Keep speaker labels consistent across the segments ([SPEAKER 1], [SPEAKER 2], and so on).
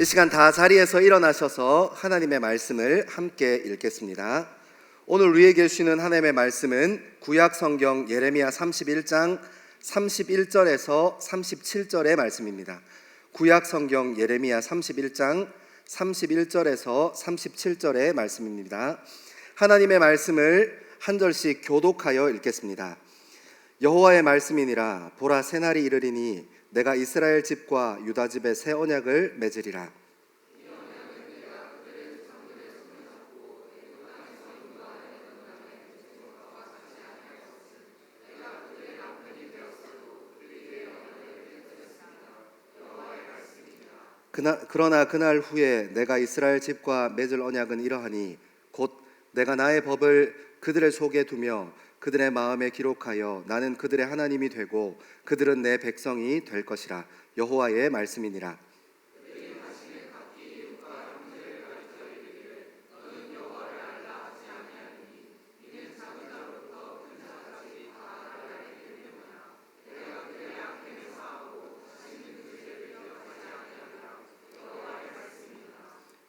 [SPEAKER 1] 이 시간 다 자리에서 일어나셔서 하나님의 말씀을 함께 읽겠습니다. 오늘 우리에게 주시는 하나님의 말씀은 구약 성경 예레미야 31장 31절에서 37절의 말씀입니다. 구약 성경 예레미야 31장 31절에서 37절의 말씀입니다. 하나님의 말씀을 한 절씩 교독하여 읽겠습니다. 여호와의 말씀이니라. 보라, 새날이 이르리니 내가 이스라엘 집과 유다 집에 새 언약을 맺으리라. 그러나 그날 후에 내가 이스라엘 집과 맺을 언약은 이러하니 곧 내가 나의 법을 그들의 속에 두며 그들의 마음에 기록하여 나는 그들의 하나님이 되고 그들은 내 백성이 될 것이라. 여호와의 말씀이니라.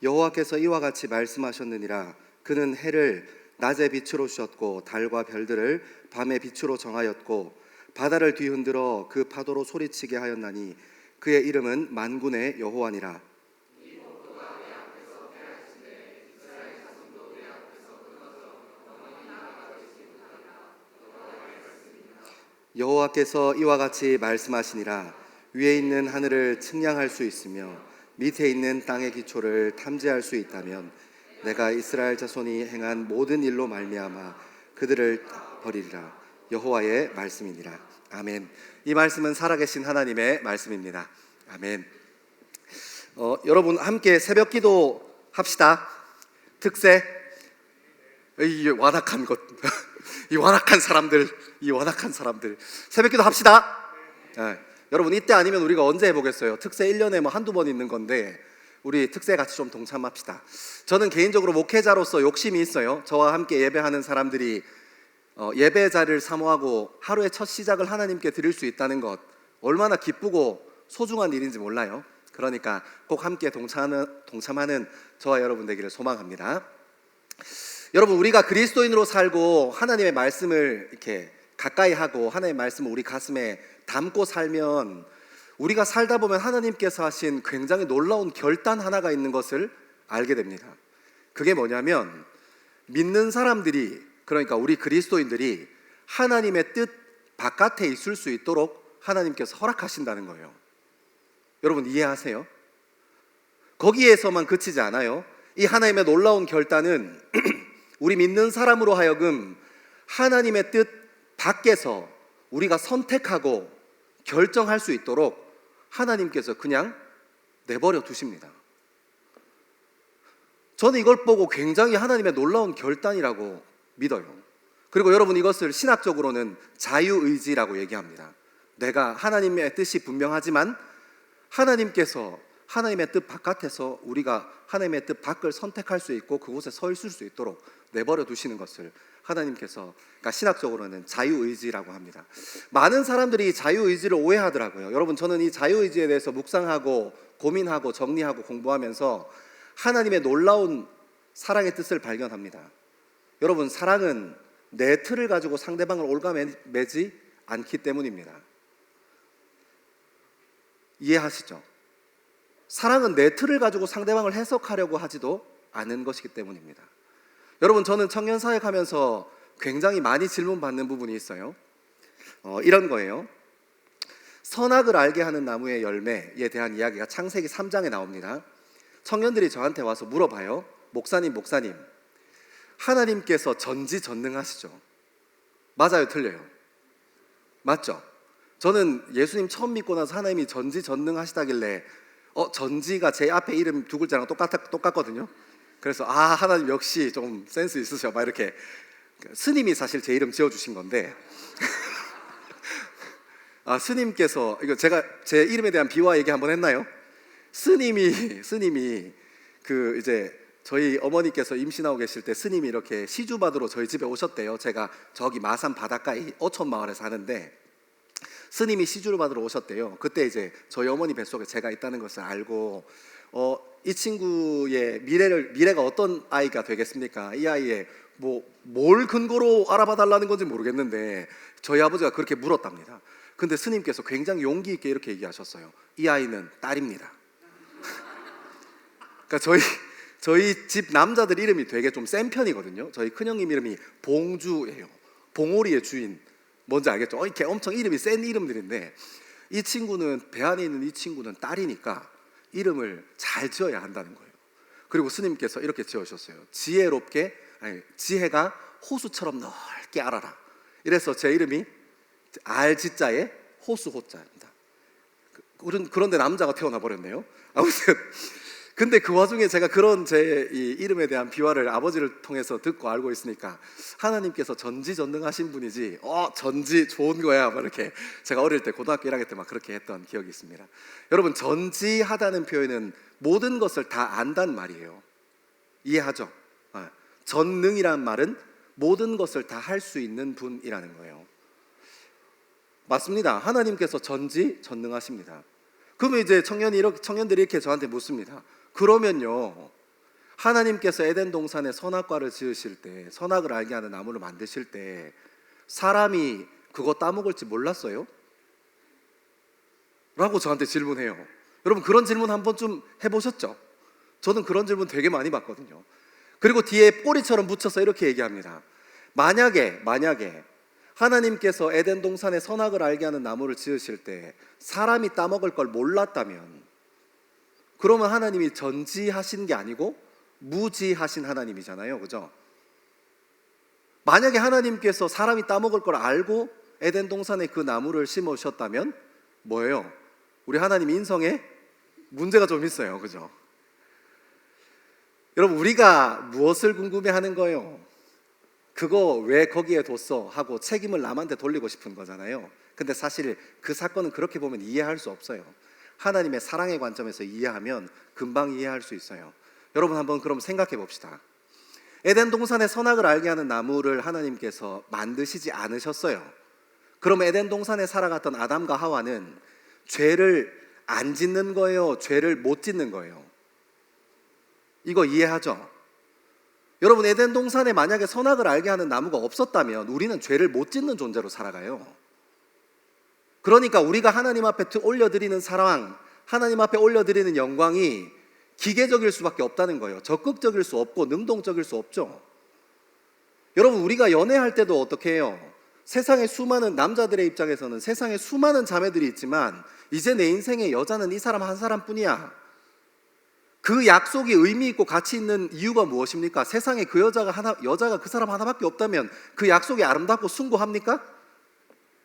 [SPEAKER 1] 여호와께서 이와 같이 말씀하셨느니라. 그는 해를 낮의 빛으로 주셨고 달과 별들을 밤의 빛으로 정하였고 바다를 뒤흔들어 그 파도로 소리치게 하였나니 그의 이름은 만군의 여호와니라. 여호와께서 이와 같이 말씀하시니라. 위에 있는 하늘을 측량할 수 있으며 밑에 있는 땅의 기초를 탐지할 수 있다면 내가 이스라엘 자손이 행한 모든 일로 말미암아 그들을 버리리라. 여호와의 말씀이니라. 아멘. 이 말씀은 살아계신 하나님의 말씀입니다. 아멘. 여러분 함께 새벽기도 합시다. 특세. 이 완악한 것, 이 완악한 사람들, 새벽기도 합시다. 여러분 이때 아니면 우리가 언제 해보겠어요? 특세 1년에 뭐 한두 번 있는 건데 우리 특세 같이 좀 동참합시다. 저는 개인적으로 목회자로서 욕심이 있어요. 저와 함께 예배하는 사람들이 예배 자리를 사모하고 하루의 첫 시작을 하나님께 드릴 수 있다는 것, 얼마나 기쁘고 소중한 일인지 몰라요. 그러니까 꼭 함께 동참하는 저와 여러분 되기를 소망합니다. 여러분, 우리가 그리스도인으로 살고 하나님의 말씀을 이렇게 가까이 하고 하나님의 말씀을 우리 가슴에 담고 살면 우리가 살다 보면 하나님께서 하신 굉장히 놀라운 결단 하나가 있는 것을 알게 됩니다. 그게 뭐냐면 믿는 사람들이, 그러니까 우리 그리스도인들이 하나님의 뜻 바깥에 있을 수 있도록 하나님께서 허락하신다는 거예요. 여러분 이해하세요? 거기에서만 그치지 않아요. 이 하나님의 놀라운 결단은 우리 믿는 사람으로 하여금 하나님의 뜻 밖에서 우리가 선택하고 결정할 수 있도록 하나님께서 그냥 내버려 두십니다. 저는 이걸 보고 굉장히 하나님의 놀라운 결단이라고 믿어요. 그리고 여러분 이것을 신학적으로는 자유의지라고 얘기합니다. 내가 하나님의 뜻이 분명하지만 하나님께서 하나님의 뜻 바깥에서 우리가 하나님의 뜻 밖을 선택할 수 있고 그곳에 서 있을 수 있도록 내버려 두시는 것을 하나님께서, 그러니까 신학적으로는 자유의지라고 합니다. 많은 사람들이 자유의지를 오해하더라고요. 여러분, 저는 이 자유의지에 대해서 묵상하고 고민하고 정리하고 공부하면서 하나님의 놀라운 사랑의 뜻을 발견합니다. 여러분, 사랑은 내 틀을 가지고 상대방을 올가매지 않기 때문입니다. 이해하시죠? 사랑은 내 틀을 가지고 상대방을 해석하려고 하지도 않은 것이기 때문입니다. 여러분, 저는 청년사역하면서 굉장히 많이 질문받는 부분이 있어요. 이런 거예요. 선악을 알게 하는 나무의 열매에 대한 이야기가 창세기 3장에 나옵니다. 청년들이 저한테 와서 물어봐요. 목사님, 하나님께서 전지전능하시죠? 맞아요, 틀려요? 맞죠? 저는 예수님 처음 믿고 나서 하나님이 전지전능하시다길래 전지가 제 앞에 이름 두 글자랑 똑같거든요. 그래서 하나님 역시 좀 센스 있으셔 막 이렇게. 스님이 사실 제 이름 지어주신 건데 스님께서, 이거 제가 제 이름에 대한 비화 얘기 한번 했나요? 스님이 그 이제 저희 어머니께서 임신하고 계실 때 스님이 이렇게 시주 받으러 저희 집에 오셨대요. 제가 저기 마산 바닷가에 어촌마을에 사는데 스님이 시주를 받으러 오셨대요. 그때 이제 저희 어머니 뱃속에 제가 있다는 것을 알고
[SPEAKER 2] 이 친구의 미래가 어떤 아이가 되겠습니까? 이 아이의 뭘 근거로 알아봐 달라는 건지 모르겠는데 저희 아버지가 그렇게 물었답니다. 근데 스님께서 굉장히 용기 있게 이렇게 얘기하셨어요. 이 아이는 딸입니다. 그러니까 저희 집 남자들 이름이 되게 좀 센 편이거든요. 저희 큰형님 이름이 봉주예요. 봉오리의 주인. 뭔지 알겠죠? 이렇게 엄청 이름이 센 이름들인데 이 친구는, 배 안에 있는 이 친구는 딸이니까 이름을 잘 지어야 한다는 거예요. 그리고 스님께서 이렇게 지으셨어요. 지혜가 호수처럼 넓게 알아라. 이래서 제 이름이 알지자에 호수호자입니다. 그런데 남자가 태어나 버렸네요. 아무튼 근데 그 와중에 제가 그런 제 이 이름에 대한 비화를 아버지를 통해서 듣고 알고 있으니까 하나님께서 전지전능하신 분이지 전지 좋은 거야 막 이렇게 제가 어릴 때 고등학교 1학년 때 막 그렇게 했던 기억이 있습니다. 여러분, 전지하다는 표현은 모든 것을 다 안다는 말이에요. 이해하죠? 전능이란 말은 모든 것을 다 할 수 있는 분이라는 거예요. 맞습니다. 하나님께서 전지전능하십니다. 그러면 이제 청년들이 이렇게 저한테 묻습니다. 그러면요, 하나님께서 에덴 동산에 선악과를 지으실 때, 선악을 알게 하는 나무를 만드실 때 사람이 그거 따먹을지 몰랐어요? 라고 저한테 질문해요. 여러분, 그런 질문 한 번쯤 해보셨죠? 저는 그런 질문 되게 많이 받거든요. 그리고 뒤에 꼬리처럼 붙여서 이렇게 얘기합니다. 만약에 하나님께서 에덴 동산에 선악을 알게 하는 나무를 지으실 때 사람이 따먹을 걸 몰랐다면, 그러면 하나님이 전지하신 게 아니고 무지하신 하나님이잖아요. 그죠? 만약에 하나님께서 사람이 따먹을 걸 알고 에덴 동산에 그 나무를 심으셨다면 뭐예요? 우리 하나님 인성에 문제가 좀 있어요. 그죠? 여러분, 우리가 무엇을 궁금해하는 거예요? 그거 왜 거기에 뒀어? 하고 책임을 남한테 돌리고 싶은 거잖아요. 근데 사실 그 사건은 그렇게 보면 이해할 수 없어요. 하나님의 사랑의 관점에서 이해하면 금방 이해할 수 있어요. 여러분, 한번 그럼 생각해 봅시다. 에덴 동산에 선악을 알게 하는 나무를 하나님께서 만드시지 않으셨어요. 그럼 에덴 동산에 살아갔던 아담과 하와는 죄를 안 짓는 거예요? 죄를 못 짓는 거예요? 이거 이해하죠? 여러분, 에덴 동산에 만약에 선악을 알게 하는 나무가 없었다면 우리는 죄를 못 짓는 존재로 살아가요. 그러니까 우리가 하나님 앞에 올려드리는 사랑, 하나님 앞에 올려드리는 영광이 기계적일 수밖에 없다는 거예요. 적극적일 수 없고 능동적일 수 없죠. 여러분, 우리가 연애할 때도 어떻게 해요? 세상에 수많은 남자들의 입장에서는 세상에 수많은 자매들이 있지만 이제 내 인생의 여자는 이 사람 한 사람뿐이야. 그 약속이 의미 있고 가치 있는 이유가 무엇입니까? 세상에 그 여자가 그 사람 하나밖에 없다면 그 약속이 아름답고 숭고합니까?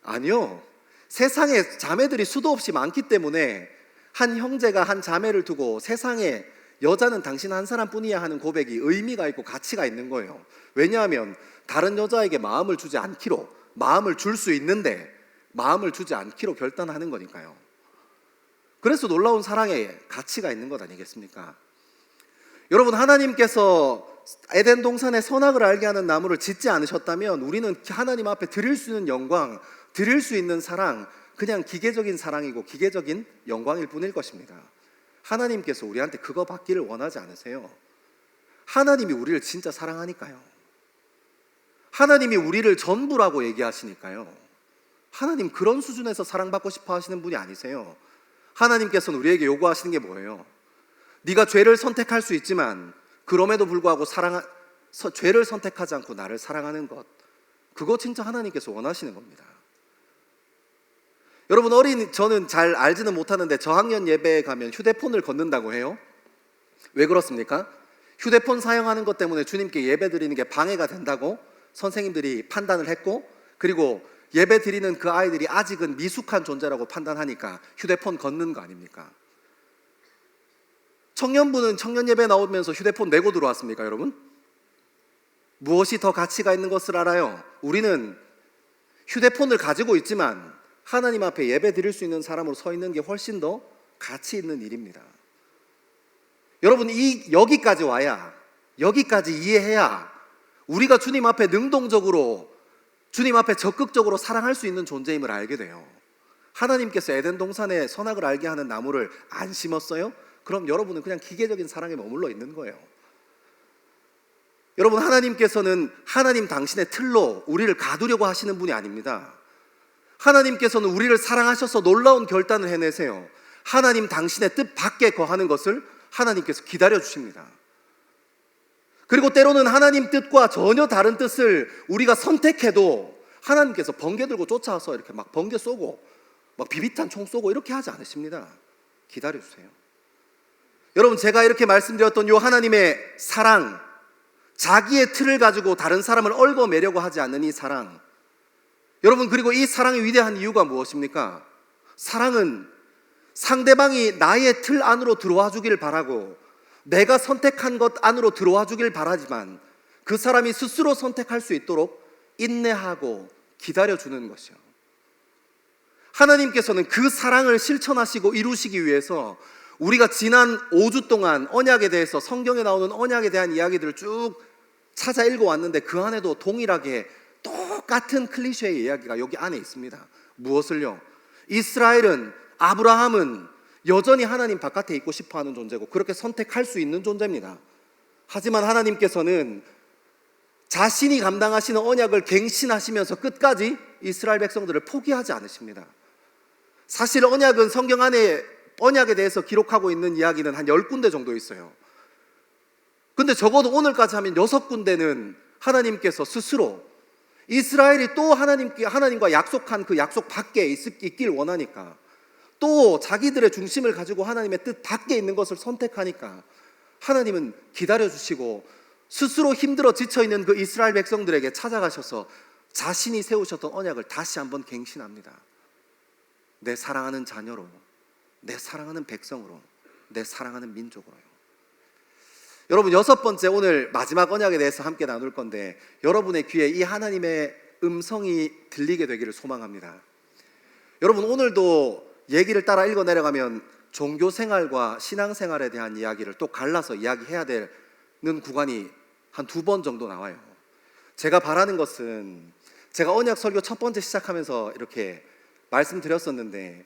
[SPEAKER 2] 아니요. 세상에 자매들이 수도 없이 많기 때문에 한 형제가 한 자매를 두고 세상에 여자는 당신 한 사람뿐이야 하는 고백이 의미가 있고 가치가 있는 거예요. 왜냐하면 다른 여자에게 마음을 주지 않기로, 마음을 줄 수 있는데 마음을 주지 않기로 결단하는 거니까요. 그래서 놀라운 사랑에 가치가 있는 것 아니겠습니까? 여러분, 하나님께서 에덴 동산에 선악을 알게 하는 나무를 짓지 않으셨다면 우리는 하나님 앞에 드릴 수 있는 영광, 드릴 수 있는 사랑, 그냥 기계적인 사랑이고 기계적인 영광일 뿐일 것입니다. 하나님께서 우리한테 그거 받기를 원하지 않으세요. 하나님이 우리를 진짜 사랑하니까요. 하나님이 우리를 전부라고 얘기하시니까요. 하나님 그런 수준에서 사랑받고 싶어 하시는 분이 아니세요. 하나님께서는 우리에게 요구하시는 게 뭐예요? 네가 죄를 선택할 수 있지만 그럼에도 불구하고 죄를 선택하지 않고 나를 사랑하는 것, 그거 진짜 하나님께서 원하시는 겁니다. 여러분, 저는 잘 알지는 못하는데 저학년 예배에 가면 휴대폰을 건넨다고 해요. 왜 그렇습니까? 휴대폰 사용하는 것 때문에 주님께 예배 드리는 게 방해가 된다고 선생님들이 판단을 했고, 그리고 예배 드리는 그 아이들이 아직은 미숙한 존재라고 판단하니까 휴대폰 건는 거 아닙니까? 청년부는 청년 예배 나오면서 휴대폰 메고 들어왔습니까, 여러분? 무엇이 더 가치가 있는 것을 알아요? 우리는 휴대폰을 가지고 있지만 하나님 앞에 예배 드릴 수 있는 사람으로 서 있는 게 훨씬 더 가치 있는 일입니다. 여러분, 여기까지 와야, 여기까지 이해해야 우리가 주님 앞에 능동적으로, 주님 앞에 적극적으로 사랑할 수 있는 존재임을 알게 돼요. 하나님께서 에덴 동산에 선악을 알게 하는 나무를 안 심었어요? 그럼 여러분은 그냥 기계적인 사랑에 머물러 있는 거예요. 여러분, 하나님께서는 하나님 당신의 틀로 우리를 가두려고 하시는 분이 아닙니다. 하나님께서는 우리를 사랑하셔서 놀라운 결단을 해내세요. 하나님 당신의 뜻 밖에 거하는 것을 하나님께서 기다려 주십니다. 그리고 때로는 하나님 뜻과 전혀 다른 뜻을 우리가 선택해도 하나님께서 번개 들고 쫓아와서 이렇게 막 번개 쏘고 막 비비탄 총 쏘고 이렇게 하지 않으십니다. 기다려 주세요. 여러분, 제가 이렇게 말씀드렸던 요 하나님의 사랑, 자기의 틀을 가지고 다른 사람을 얽어매려고 하지 않는 이 사랑, 여러분, 그리고 이 사랑이 위대한 이유가 무엇입니까? 사랑은 상대방이 나의 틀 안으로 들어와 주길 바라고 내가 선택한 것 안으로 들어와 주길 바라지만 그 사람이 스스로 선택할 수 있도록 인내하고 기다려주는 것이요. 하나님께서는 그 사랑을 실천하시고 이루시기 위해서 우리가 지난 5주 동안 언약에 대해서, 성경에 나오는 언약에 대한 이야기들을 쭉 찾아 읽어왔는데 그 안에도 동일하게 똑같은 클리셰의 이야기가 여기 안에 있습니다. 무엇을요? 이스라엘은, 아브라함은 여전히 하나님 바깥에 있고 싶어하는 존재고 그렇게 선택할 수 있는 존재입니다. 하지만 하나님께서는 자신이 감당하시는 언약을 갱신하시면서 끝까지 이스라엘 백성들을 포기하지 않으십니다. 사실 언약은 성경 안에 언약에 대해서 기록하고 있는 이야기는 한 10군데 정도 있어요. 근데 적어도 오늘까지 하면 6군데는 하나님께서 스스로 이스라엘이 또 하나님과 약속한 그 약속 밖에 있길 원하니까, 또 자기들의 중심을 가지고 하나님의 뜻 밖에 있는 것을 선택하니까 하나님은 기다려주시고 스스로 힘들어 지쳐있는 그 이스라엘 백성들에게 찾아가셔서 자신이 세우셨던 언약을 다시 한번 갱신합니다. 내 사랑하는 자녀로, 내 사랑하는 백성으로, 내 사랑하는 민족으로요. 여러분, 6번째, 오늘 마지막 언약에 대해서 함께 나눌 건데 여러분의 귀에 이 하나님의 음성이 들리게 되기를 소망합니다. 여러분, 오늘도 얘기를 따라 읽어 내려가면 종교생활과 신앙생활에 대한 이야기를 또 갈라서 이야기해야 되는 구간이 한 2번 정도 나와요. 제가 바라는 것은, 제가 언약 설교 첫 번째 시작하면서 이렇게 말씀드렸었는데,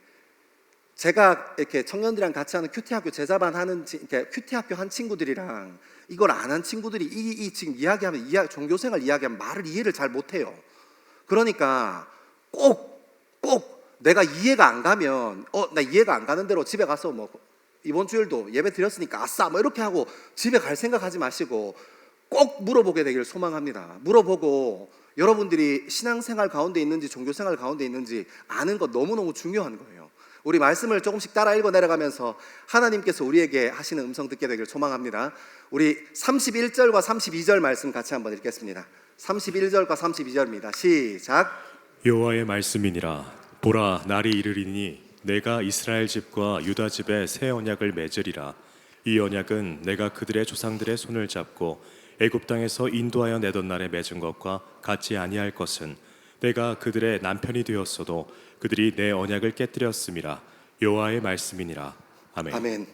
[SPEAKER 2] 제가 이렇게 청년들이랑 같이 하는 큐티학교 제자반 하는 큐티학교 한 친구들이랑 이걸 안 한 친구들이 이 지금 이야기하면 종교생활 이야기하면 말을 이해를 잘 못해요. 그러니까 꼭 내가 이해가 안 가면 나 이해가 안 가는 대로 집에 가서 뭐 이번 주일도 예배 드렸으니까 아싸 뭐 이렇게 하고 집에 갈 생각하지 마시고 꼭 물어보게 되기를 소망합니다. 물어보고 여러분들이 신앙생활 가운데 있는지 종교생활 가운데 있는지 아는 것 너무너무 중요한 거예요. 우리 말씀을 조금씩 따라 읽어 내려가면서 하나님께서 우리에게 하시는 음성 듣게 되기를 소망합니다. 우리 31절과 32절 말씀 같이 한번 읽겠습니다. 31절과 32절입니다. 시작.
[SPEAKER 3] 여호와의 말씀이니라. 보라, 날이 이르리니 내가 이스라엘 집과 유다 집에 새 언약을 맺으리라. 이 언약은 내가 그들의 조상들의 손을 잡고 애굽 땅에서 인도하여 내던 날에 맺은 것과 같이 아니할 것은 내가 그들의 남편이 되었어도 그들이 내 언약을 깨뜨렸음이라. 여호와의 말씀이니라. 아멘.
[SPEAKER 2] 아멘.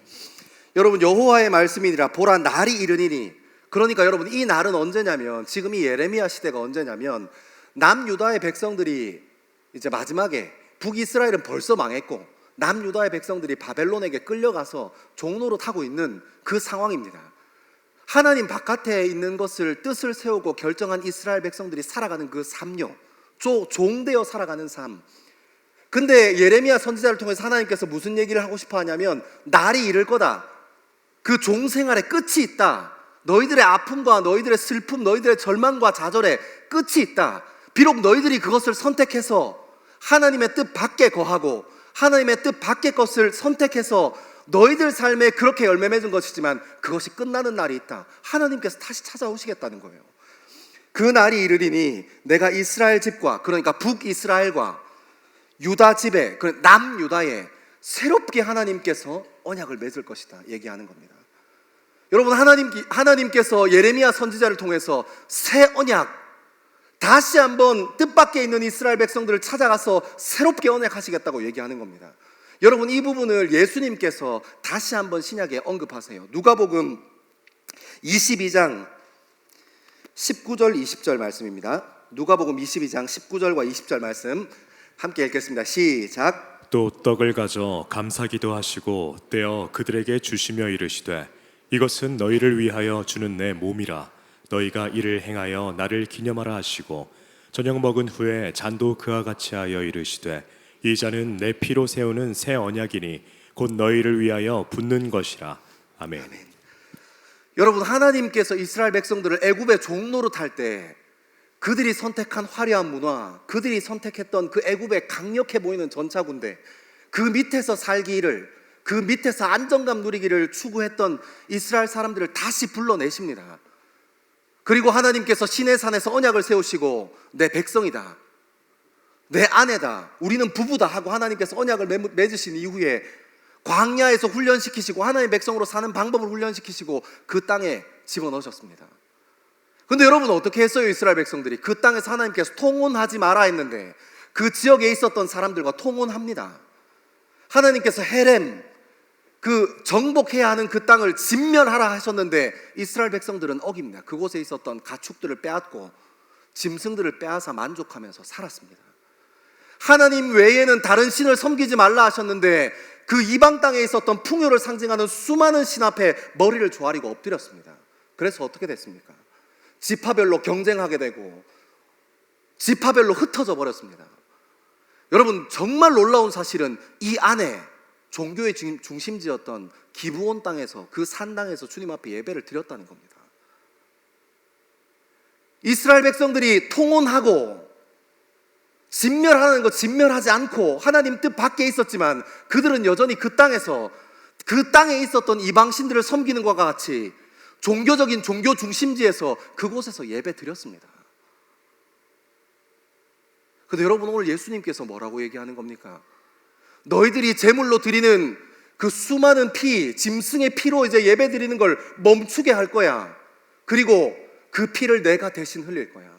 [SPEAKER 2] 여러분, 여호와의 말씀이니라. 보라, 날이 이르니니. 그러니까 여러분, 이 날은 언제냐면, 지금 이 예레미야 시대가 언제냐면, 남유다의 백성들이 이제 마지막에, 북이스라엘은 벌써 망했고 남유다의 백성들이 바벨론에게 끌려가서 종노릇 하고 있는 그 상황입니다. 하나님 바깥에 있는 것을 뜻을 세우고 결정한 이스라엘 백성들이 살아가는 그 삶요, 종되어 살아가는 삶. 근데 예레미야 선지자를 통해서 하나님께서 무슨 얘기를 하고 싶어 하냐면, 날이 이를 거다. 그 종생활의 끝이 있다. 너희들의 아픔과 너희들의 슬픔, 너희들의 절망과 좌절의 끝이 있다. 비록 너희들이 그것을 선택해서 하나님의 뜻 밖에 거하고 하나님의 뜻 밖의 것을 선택해서 너희들 삶에 그렇게 열매 맺은 것이지만 그것이 끝나는 날이 있다. 하나님께서 다시 찾아오시겠다는 거예요. 그 날이 이르리니 내가 이스라엘 집과, 그러니까 북이스라엘과 유다 집에, 남유다에 새롭게 하나님께서 언약을 맺을 것이다 얘기하는 겁니다. 여러분, 하나님께서 예레미야 선지자를 통해서 새 언약, 다시 한번 뜻밖에 있는 이스라엘 백성들을 찾아가서 새롭게 언약하시겠다고 얘기하는 겁니다. 여러분, 이 부분을 예수님께서 다시 한번 신약에 언급하세요. 누가복음 22장 19절 20절 말씀입니다. 누가복음 22장 19절과 20절 말씀 함께 읽겠습니다. 시작.
[SPEAKER 3] 또 떡을 가져 감사기도 하시고 떼어 그들에게 주시며 이르시되 이것은 너희를 위하여 주는 내 몸이라 너희가 이를 행하여 나를 기념하라 하시고 저녁 먹은 후에 잔도 그와 같이 하여 이르시되 이 잔은 내 피로 세우는 새 언약이니 곧 너희를 위하여 붓는 것이라. 아멘.
[SPEAKER 2] 여러분, 하나님께서 이스라엘 백성들을 애굽의 종노릇 할 때 그들이 선택한 화려한 문화, 그들이 선택했던 그 애굽의 강력해 보이는 전차 군대, 그 밑에서 살기를, 그 밑에서 안정감 누리기를 추구했던 이스라엘 사람들을 다시 불러내십니다. 그리고 하나님께서 시내산에서 언약을 세우시고 내 백성이다, 내 아내다, 우리는 부부다 하고 하나님께서 언약을 맺으신 이후에 광야에서 훈련시키시고 하나님의 백성으로 사는 방법을 훈련시키시고 그 땅에 집어넣으셨습니다. 근데 여러분, 어떻게 했어요? 이스라엘 백성들이 그 땅에서 하나님께서 통혼하지 마라 했는데 그 지역에 있었던 사람들과 통혼합니다. 하나님께서 헤렘, 그 정복해야 하는 그 땅을 진멸하라 하셨는데 이스라엘 백성들은 어깁니다. 그곳에 있었던 가축들을 빼앗고 짐승들을 빼앗아 만족하면서 살았습니다. 하나님 외에는 다른 신을 섬기지 말라 하셨는데 그 이방 땅에 있었던 풍요를 상징하는 수많은 신 앞에 머리를 조아리고 엎드렸습니다. 그래서 어떻게 됐습니까? 지파별로 경쟁하게 되고 지파별로 흩어져 버렸습니다. 여러분, 정말 놀라운 사실은 이 안에 종교의 중심지였던 기브온 땅에서, 그 산당에서 주님 앞에 예배를 드렸다는 겁니다. 이스라엘 백성들이 통혼하고 진멸하는 거 진멸하지 않고 하나님 뜻 밖에 있었지만 그들은 여전히 그 땅에서 그 땅에 있었던 이방신들을 섬기는 것과 같이 종교적인 종교 중심지에서 그곳에서 예배 드렸습니다. 근데 여러분, 오늘 예수님께서 뭐라고 얘기하는 겁니까? 너희들이 제물로 드리는 그 수많은 피, 짐승의 피로 이제 예배 드리는 걸 멈추게 할 거야. 그리고 그 피를 내가 대신 흘릴 거야.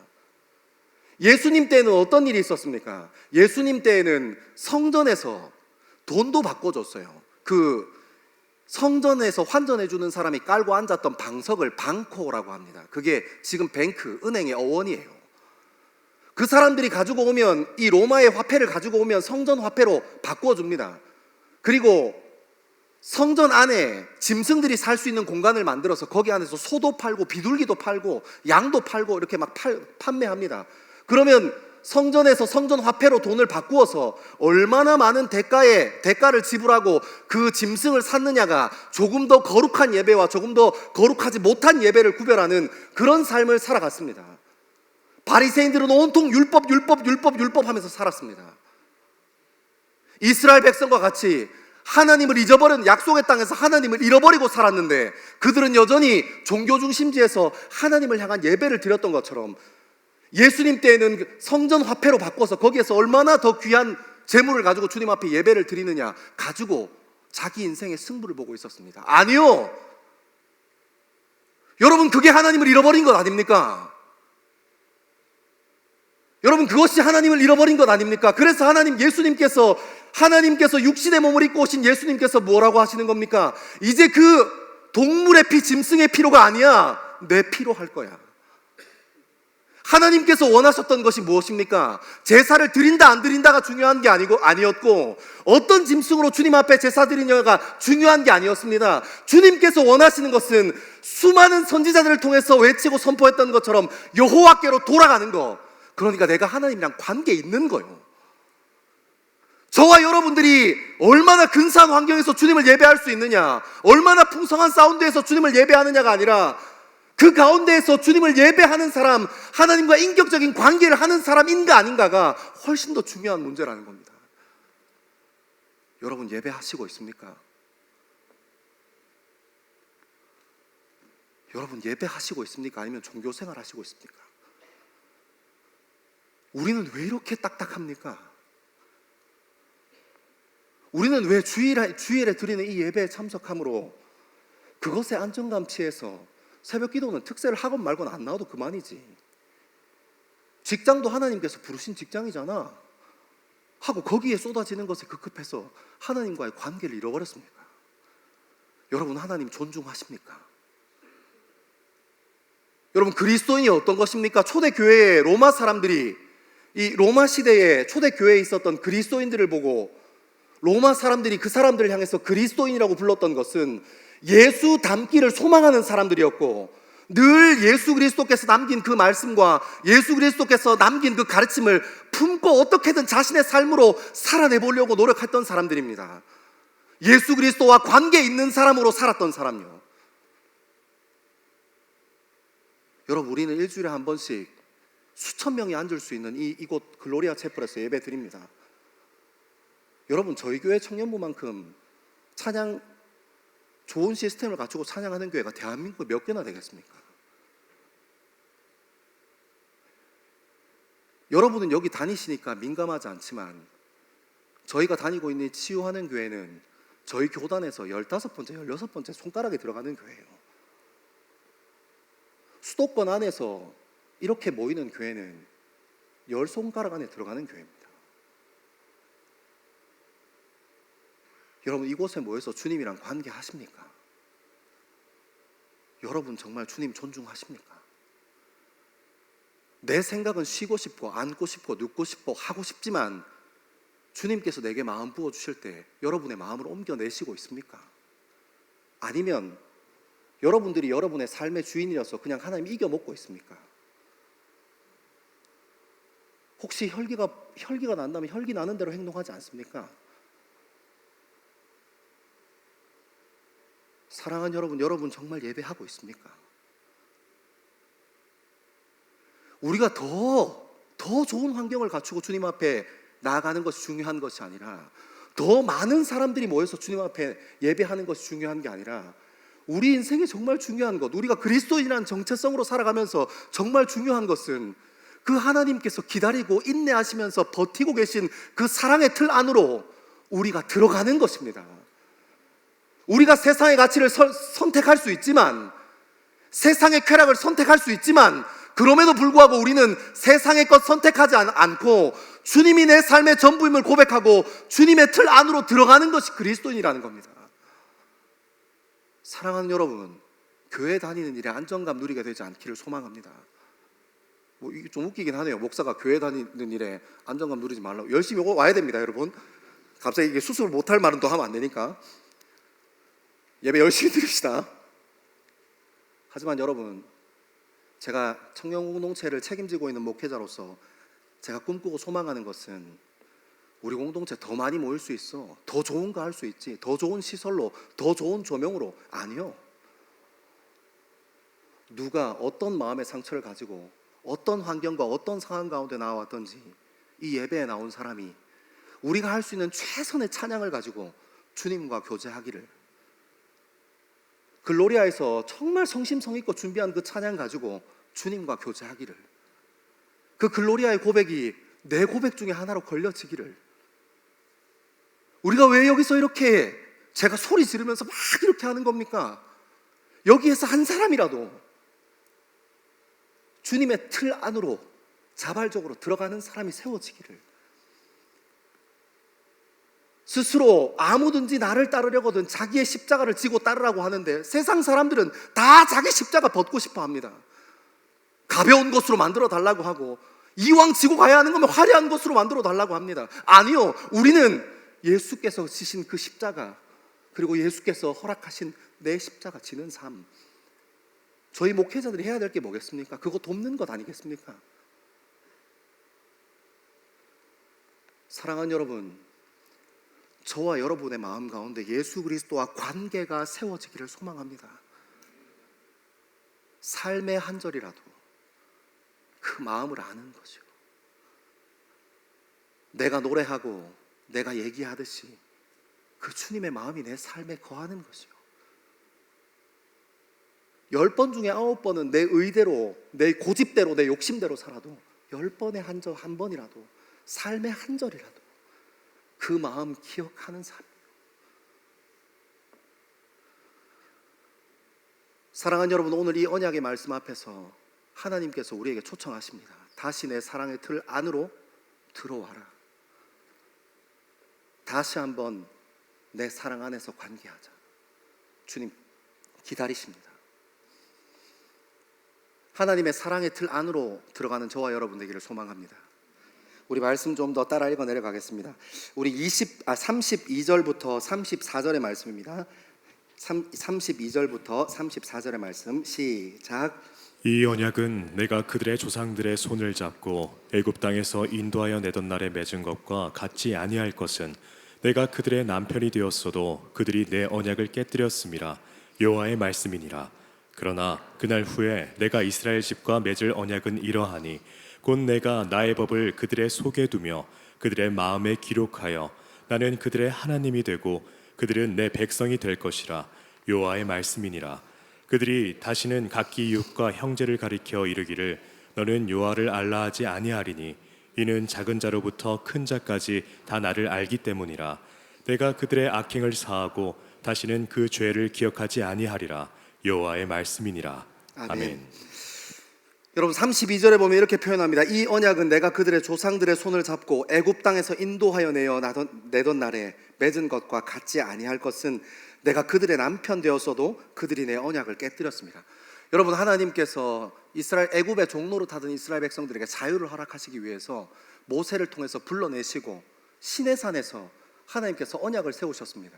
[SPEAKER 2] 예수님 때에는 어떤 일이 있었습니까? 예수님 때에는 성전에서 돈도 바꿔줬어요. 그 성전에서 환전해주는 사람이 깔고 앉았던 방석을 방코라고 합니다. 그게 지금 뱅크, 은행의 어원이에요. 그 사람들이 가지고 오면, 이 로마의 화폐를 가지고 오면 성전 화폐로 바꿔줍니다. 그리고 성전 안에 짐승들이 살 수 있는 공간을 만들어서 거기 안에서 소도 팔고 비둘기도 팔고 양도 팔고 이렇게 막 판매합니다. 그러면 성전에서 성전 화폐로 돈을 바꾸어서 얼마나 많은 대가를 지불하고 그 짐승을 샀느냐가 조금 더 거룩한 예배와 조금 더 거룩하지 못한 예배를 구별하는 그런 삶을 살아갔습니다. 바리새인들은 온통 율법 하면서 살았습니다. 이스라엘 백성과 같이 하나님을 잊어버린, 약속의 땅에서 하나님을 잃어버리고 살았는데 그들은 여전히 종교 중심지에서 하나님을 향한 예배를 드렸던 것처럼 예수님 때에는 성전 화폐로 바꿔서 거기에서 얼마나 더 귀한 재물을 가지고 주님 앞에 예배를 드리느냐 가지고 자기 인생의 승부를 보고 있었습니다. 아니요, 여러분, 그게 하나님을 잃어버린 것 아닙니까? 여러분, 그것이 하나님을 잃어버린 것 아닙니까? 그래서 예수님께서 육신의 몸을 입고 오신 예수님께서 뭐라고 하시는 겁니까? 이제 그 동물의 피, 짐승의 피로가 아니야, 내 피로 할 거야. 하나님께서 원하셨던 것이 무엇입니까? 제사를 드린다 안 드린다가 중요한 게 아니었고 어떤 짐승으로 주님 앞에 제사 드리냐가 중요한 게 아니었습니다. 주님께서 원하시는 것은 수많은 선지자들을 통해서 외치고 선포했던 것처럼 여호와께로 돌아가는 거. 그러니까 내가 하나님이랑 관계 있는 거예요. 저와 여러분들이 얼마나 근사한 환경에서 주님을 예배할 수 있느냐, 얼마나 풍성한 사운드에서 주님을 예배하느냐가 아니라 그 가운데에서 주님을 예배하는 사람, 하나님과 인격적인 관계를 하는 사람인가 아닌가가 훨씬 더 중요한 문제라는 겁니다. 여러분, 예배하시고 있습니까? 여러분, 예배하시고 있습니까? 아니면 종교생활 하시고 있습니까? 우리는 왜 이렇게 딱딱합니까? 우리는 왜 주일에 드리는 이 예배에 참석함으로 그것에 안정감 취해서 새벽 기도는 특세를 하건 말건 안 나와도 그만이지, 직장도 하나님께서 부르신 직장이잖아 하고 거기에 쏟아지는 것에 급급해서 하나님과의 관계를 잃어버렸습니까? 여러분, 하나님 존중하십니까? 여러분, 그리스도인이 어떤 것입니까? 초대교회의 로마 사람들이, 이 로마 시대에 초대교회에 있었던 그리스도인들을 보고 로마 사람들이 그 사람들을 향해서 그리스도인이라고 불렀던 것은 예수 닮기를 소망하는 사람들이었고, 늘 예수 그리스도께서 남긴 그 말씀과 예수 그리스도께서 남긴 그 가르침을 품고 어떻게든 자신의 삶으로 살아내보려고 노력했던 사람들입니다. 예수 그리스도와 관계 있는 사람으로 살았던 사람요. 여러분, 우리는 일주일에 한 번씩 수천 명이 앉을 수 있는 이곳 글로리아 채플에서 예배 드립니다. 여러분, 저희 교회 청년부만큼 찬양 좋은 시스템을 갖추고 찬양하는 교회가 대한민국에 몇 개나 되겠습니까? 여러분은 여기 다니시니까 민감하지 않지만 저희가 다니고 있는 치유하는 교회는 저희 교단에서 15번째, 16번째 손가락에 들어가는 교회예요. 수도권 안에서 이렇게 모이는 교회는 10손가락 안에 들어가는 교회입니다. 여러분, 이곳에 모여서 주님이랑 관계하십니까? 여러분 정말 주님 존중하십니까? 내 생각은 쉬고 싶고 안고 싶고 눕고 싶고 하고 싶지만 주님께서 내게 마음 부어주실 때 여러분의 마음을 옮겨내시고 있습니까? 아니면 여러분들이 여러분의 삶의 주인이라서 그냥 하나님 이겨먹고 있습니까? 혹시 혈기가 난다면 혈기 나는 대로 행동하지 않습니까? 사랑하는 여러분, 여러분 정말 예배하고 있습니까? 우리가 더 좋은 환경을 갖추고 주님 앞에 나아가는 것이 중요한 것이 아니라, 더 많은 사람들이 모여서 주님 앞에 예배하는 것이 중요한 게 아니라, 우리 인생에 정말 중요한 것, 우리가 그리스도인이라는 정체성으로 살아가면서 정말 중요한 것은 그 하나님께서 기다리고 인내하시면서 버티고 계신 그 사랑의 틀 안으로 우리가 들어가는 것입니다. 우리가 세상의 가치를 선택할 수 있지만, 세상의 쾌락을 선택할 수 있지만, 그럼에도 불구하고 우리는 세상의 것 선택하지 않고 주님이 내 삶의 전부임을 고백하고 주님의 틀 안으로 들어가는 것이 그리스도인이라는 겁니다. 사랑하는 여러분, 교회 다니는 일에 안정감 누리게 되지 않기를 소망합니다. 이게 좀 웃기긴 하네요. 목사가 교회 다니는 일에 안정감 누리지 말라고. 열심히 와야 됩니다, 여러분. 갑자기 이게 수습을 못할 말은 또 하면 안 되니까. 예배 열심히 드립시다. 하지만 여러분, 제가 청년 공동체를 책임지고 있는 목회자로서 제가 꿈꾸고 소망하는 것은 우리 공동체 더 많이 모일 수 있어, 더 좋은 거 할 수 있지, 더 좋은 시설로, 더 좋은 조명으로. 아니요. 누가 어떤 마음의 상처를 가지고 어떤 환경과 어떤 상황 가운데 나왔던지 이 예배에 나온 사람이 우리가 할 수 있는 최선의 찬양을 가지고 주님과 교제하기를, 글로리아에서 정말 성심성의껏 준비한 그 찬양 가지고 주님과 교제하기를, 그 글로리아의 고백이 내 고백 중에 하나로 걸려지기를. 우리가 왜 여기서 이렇게 제가 소리 지르면서 막 이렇게 하는 겁니까? 여기에서 한 사람이라도 주님의 틀 안으로 자발적으로 들어가는 사람이 세워지기를. 스스로 아무든지 나를 따르려거든 자기의 십자가를 지고 따르라고 하는데, 세상 사람들은 다 자기 십자가 벗고 싶어 합니다. 가벼운 것으로 만들어 달라고 하고, 이왕 지고 가야 하는 거면 화려한 것으로 만들어 달라고 합니다. 아니요, 우리는 예수께서 지신 그 십자가, 그리고 예수께서 허락하신 내 십자가 지는 삶, 저희 목회자들이 해야 될 게 뭐겠습니까? 그거 돕는 것 아니겠습니까? 사랑하는 여러분, 저와 여러분의 마음 가운데 예수 그리스도와 관계가 세워지기를 소망합니다. 삶의 한 절이라도 그 마음을 아는 것이요, 내가 노래하고 내가 얘기하듯이 그 주님의 마음이 내 삶에 거하는 것이요, 10번 중에 9번은 내 의대로, 내 고집대로, 내 욕심대로 살아도 10번에 한 번이라도, 삶의 한 절이라도 그 마음 기억하는 삶. 사랑하는 여러분, 오늘 이 언약의 말씀 앞에서 하나님께서 우리에게 초청하십니다. 다시 내 사랑의 틀 안으로 들어와라. 다시 한번 내 사랑 안에서 관계하자. 주님 기다리십니다. 하나님의 사랑의 틀 안으로 들어가는 저와 여러분 되기를 소망합니다. 우리 말씀 좀 더 따라 읽어 내려가겠습니다. 우리 32절부터 34절의 말씀입니다. 32절부터 34절의 말씀 시작.
[SPEAKER 3] 이 언약은 내가 그들의 조상들의 손을 잡고 애굽 땅에서 인도하여 내던 날에 맺은 것과 같지 아니할 것은 내가 그들의 남편이 되었어도 그들이 내 언약을 깨뜨렸음이라. 여호와의 말씀이니라. 그러나 그날 후에 내가 이스라엘 집과 맺을 언약은 이러하니 곧 내가 나의 법을 그들의 속에 두며 그들의 마음에 기록하여 나는 그들의 하나님이 되고 그들은 내 백성이 될 것이라. 여호와의 말씀이니라. 그들이 다시는 각기 이웃과 형제를 가리켜 이르기를 너는 여호와를 알라 하지 아니하리니 이는 작은 자로부터 큰 자까지 다 나를 알기 때문이라. 내가 그들의 악행을 사하고 다시는 그 죄를 기억하지 아니하리라. 여호와의 말씀이니라. 아멘.
[SPEAKER 2] 여러분 32절에 보면 이렇게 표현합니다. 이 언약은 내가 그들의 조상들의 손을 잡고 애굽 땅에서 인도하여 내던 날에 맺은 것과 같지 아니할 것은 내가 그들의 남편 되었어도 그들이 내 언약을 깨뜨렸습니다. 여러분 하나님께서 이스라엘 애굽의 종로로 타던 이스라엘 백성들에게 자유를 허락하시기 위해서 모세를 통해서 불러내시고 시내산에서 하나님께서 언약을 세우셨습니다.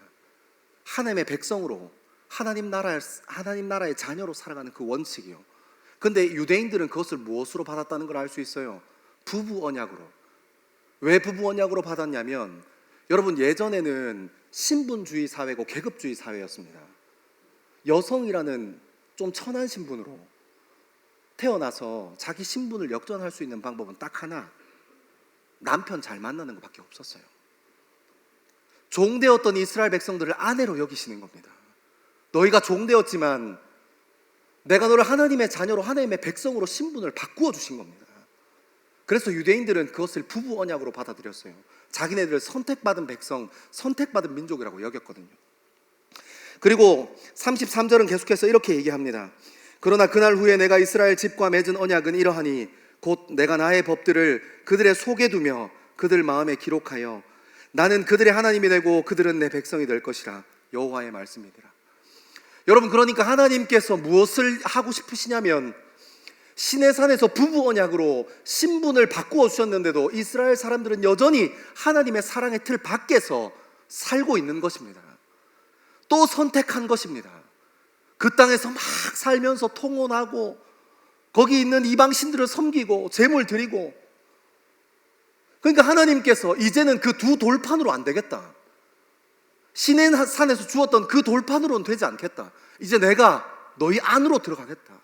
[SPEAKER 2] 하나님의 백성으로 하나님 나라의 자녀로 살아가는 그 원칙이요. 근데 유대인들은 그것을 무엇으로 받았다는 걸 알 수 있어요? 부부 언약으로. 왜 부부 언약으로 받았냐면 여러분 예전에는 신분주의 사회고 계급주의 사회였습니다. 여성이라는 좀 천한 신분으로 태어나서 자기 신분을 역전할 수 있는 방법은 딱 하나, 남편 잘 만나는 것밖에 없었어요. 종되었던 이스라엘 백성들을 아내로 여기시는 겁니다. 너희가 종되었지만 내가 너를 하나님의 자녀로 하나님의 백성으로 신분을 바꾸어 주신 겁니다. 그래서 유대인들은 그것을 부부 언약으로 받아들였어요. 자기네들을 선택받은 백성, 선택받은 민족이라고 여겼거든요. 그리고 33절은 계속해서 이렇게 얘기합니다. 그러나 그날 후에 내가 이스라엘 집과 맺은 언약은 이러하니 곧 내가 나의 법들을 그들의 속에 두며 그들 마음에 기록하여 나는 그들의 하나님이 되고 그들은 내 백성이 될 것이라. 여호와의 말씀이니라. 여러분 그러니까 하나님께서 무엇을 하고 싶으시냐면 시내산에서 부부 언약으로 신분을 바꾸어 주셨는데도 이스라엘 사람들은 여전히 하나님의 사랑의 틀 밖에서 살고 있는 것입니다. 또 선택한 것입니다. 그 땅에서 막 살면서 통혼하고 거기 있는 이방신들을 섬기고 제물 드리고, 그러니까 하나님께서 이제는 그 두 돌판으로 안 되겠다. 시내산에서 주었던 그 돌판으로는 되지 않겠다. 이제 내가 너희 안으로 들어가겠다.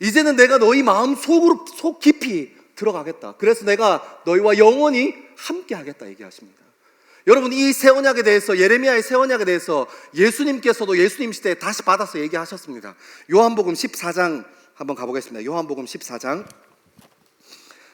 [SPEAKER 2] 이제는 내가 너희 마음 속으로 속 깊이 들어가겠다. 그래서 내가 너희와 영원히 함께 하겠다 얘기하십니다. 여러분 이 새 언약에 대해서, 예레미야의 새 언약에 대해서 예수님께서도 예수님 시대에 다시 받아서 얘기하셨습니다. 요한복음 14장 한번 가보겠습니다. 요한복음 14장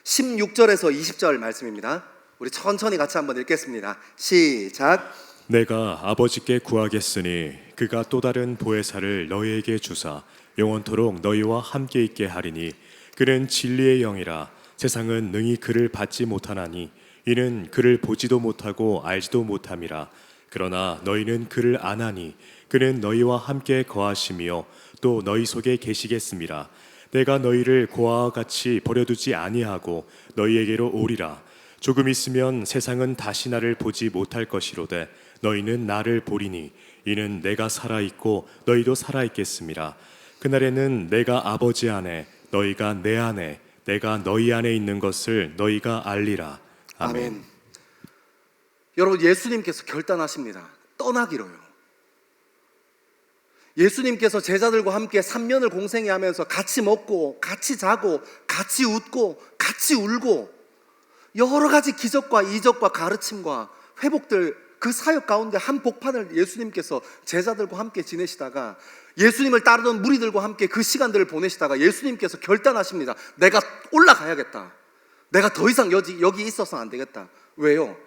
[SPEAKER 2] 16절에서 20절 말씀입니다. 우리 천천히 같이 한번 읽겠습니다. 시작.
[SPEAKER 3] 내가 아버지께 구하겠으니 그가 또 다른 보혜사를 너희에게 주사 영원토록 너희와 함께 있게 하리니 그는 진리의 영이라. 세상은 능히 그를 받지 못하나니 이는 그를 보지도 못하고 알지도 못함이라. 그러나 너희는 그를 아나니 그는 너희와 함께 거하시며 또 너희 속에 계시겠음이라. 내가 너희를 고아와 같이 버려두지 아니하고 너희에게로 오리라. 조금 있으면 세상은 다시 나를 보지 못할 것이로되 너희는 나를 보리니 이는 내가 살아있고 너희도 살아있겠음이라. 그날에는 내가 아버지 안에 너희가 내 안에 내가 너희 안에 있는 것을 너희가 알리라. 아멘.
[SPEAKER 2] 여러분 예수님께서 결단하십니다. 떠나기로요. 예수님께서 제자들과 함께 3년을 공생애 하면서 같이 먹고 같이 자고 같이 웃고 같이 울고 여러 가지 기적과 이적과 가르침과 회복들, 그 사역 가운데 한 복판을 예수님께서 제자들과 함께 지내시다가 예수님을 따르던 무리들과 함께 그 시간들을 보내시다가 예수님께서 결단하십니다. 내가 올라가야겠다. 내가 더 이상 여기 있어서는 안 되겠다. 왜요?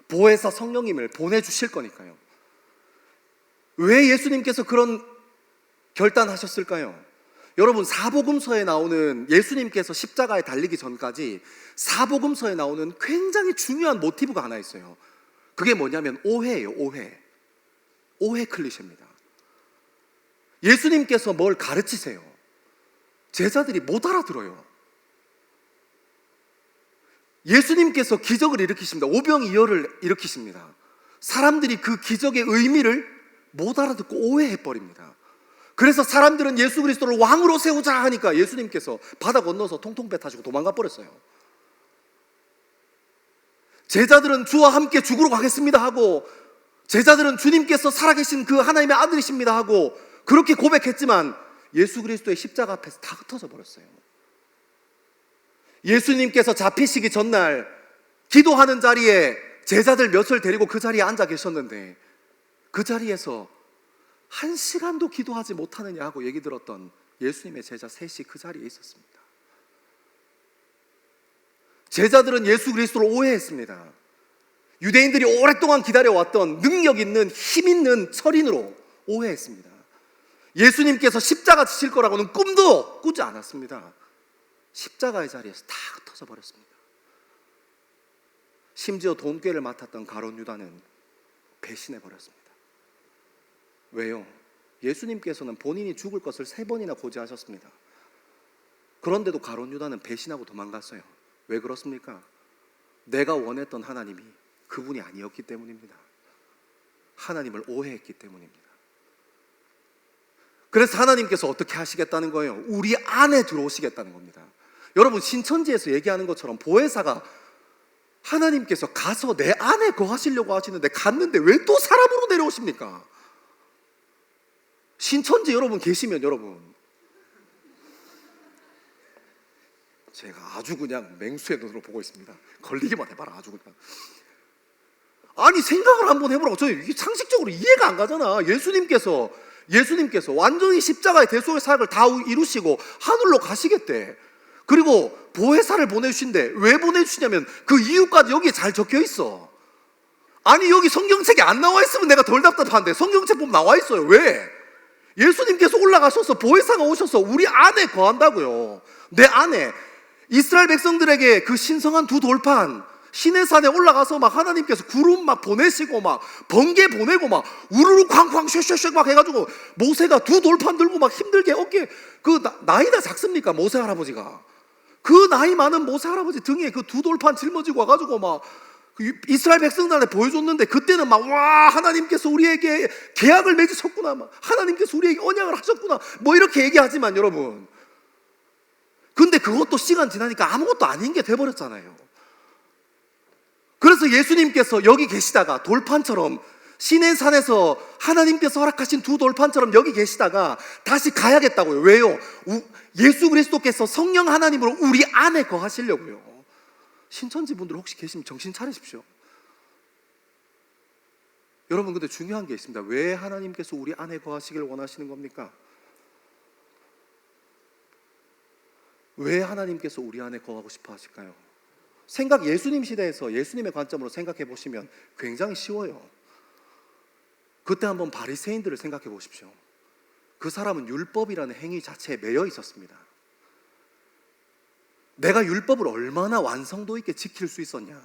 [SPEAKER 2] 보혜사 성령님을 보내주실 거니까요. 왜 예수님께서 그런 결단하셨을까요? 여러분 사복음서에 나오는, 예수님께서 십자가에 달리기 전까지 사복음서에 나오는 굉장히 중요한 모티브가 하나 있어요. 그게 뭐냐면 오해예요. 오해 클리셰입니다. 예수님께서 뭘 가르치세요. 제자들이 못 알아들어요. 예수님께서 기적을 일으키십니다. 오병이어를 일으키십니다. 사람들이 그 기적의 의미를 못 알아듣고 오해해버립니다. 그래서 사람들은 예수 그리스도를 왕으로 세우자 하니까 예수님께서 바다 건너서 통통 배 타시고 도망가 버렸어요. 제자들은 주와 함께 죽으러 가겠습니다 하고, 제자들은 주님께서 살아계신 그 하나님의 아들이십니다 하고 그렇게 고백했지만 예수 그리스도의 십자가 앞에서 다 흩어져 버렸어요. 예수님께서 잡히시기 전날 기도하는 자리에 제자들 몇을 데리고 그 자리에 앉아 계셨는데, 그 자리에서 1시간도 기도하지 못하느냐 하고 얘기 들었던 예수님의 제자 셋이 그 자리에 있었습니다. 제자들은 예수 그리스도를 오해했습니다. 유대인들이 오랫동안 기다려왔던 능력 있는 힘 있는 철인으로 오해했습니다. 예수님께서 십자가 지실 거라고는 꿈도 꾸지 않았습니다. 십자가의 자리에서 다 흩어져 버렸습니다. 심지어 돈꾀를 맡았던 가룟 유다는 배신해 버렸습니다. 왜요? 예수님께서는 본인이 죽을 것을 3번이나 고지하셨습니다. 그런데도 가룟 유다는 배신하고 도망갔어요. 왜 그렇습니까? 내가 원했던 하나님이 그분이 아니었기 때문입니다. 하나님을 오해했기 때문입니다. 그래서 하나님께서 어떻게 하시겠다는 거예요? 우리 안에 들어오시겠다는 겁니다. 여러분, 신천지에서 얘기하는 것처럼 보혜사가 하나님께서 가서 내 안에 거하시려고 하시는데 갔는데 왜 또 사람으로 내려오십니까? 신천지 여러분 계시면 여러분, 제가 아주 그냥 맹수의 눈으로 보고 있습니다. 걸리기만 해봐라, 아주 그냥. 아니, 생각을 한번 해보라고. 저 이게 상식적으로 이해가 안 가잖아. 예수님께서 완전히 십자가의 대속의 사역을 다 이루시고 하늘로 가시겠대. 그리고 보혜사를 보내주신대. 왜 보내주시냐면 그 이유까지 여기에 잘 적혀 있어. 아니, 여기 성경책에 안 나와 있으면 내가 덜 답답한데 성경책 보면 나와 있어요. 왜? 예수님께서 올라가셔서 보혜사가 오셔서 우리 안에 거한다고요. 내 안에. 이스라엘 백성들에게 그 신성한 두 돌판, 시내산에 올라가서 막 하나님께서 구름 막 보내시고 막 번개 보내고 막 우르르 쾅쾅 쉐쉐쉐 막 해가지고 모세가 두 돌판 들고 막 힘들게 어깨, 그 나이가 작습니까? 모세 할아버지가. 그 나이 많은 모세 할아버지 등에 그 두 돌판 짊어지고 와가지고 막 이스라엘 백성들한테 보여줬는데, 그때는 막 와, 하나님께서 우리에게 계약을 맺으셨구나, 막 하나님께서 우리에게 언약을 하셨구나, 뭐 이렇게 얘기하지만 여러분, 근데 그것도 시간 지나니까 아무것도 아닌 게 돼버렸잖아요. 그래서 예수님께서 여기 계시다가 돌판처럼 시내산에서 하나님께서 허락하신 두 돌판처럼 여기 계시다가 다시 가야겠다고요. 왜요? 예수 그리스도께서 성령 하나님으로 우리 안에 거하시려고요. 신천지 분들 혹시 계시면 정신 차리십시오. 여러분, 근데 중요한 게 있습니다. 왜 하나님께서 우리 안에 거하시길 원하시는 겁니까? 왜 하나님께서 우리 안에 거하고 싶어 하실까요? 예수님 시대에서 예수님의 관점으로 생각해 보시면 굉장히 쉬워요. 그때 한번 바리새인들을 생각해 보십시오. 그 사람은 율법이라는 행위 자체에 매여 있었습니다. 내가 율법을 얼마나 완성도 있게 지킬 수 있었냐,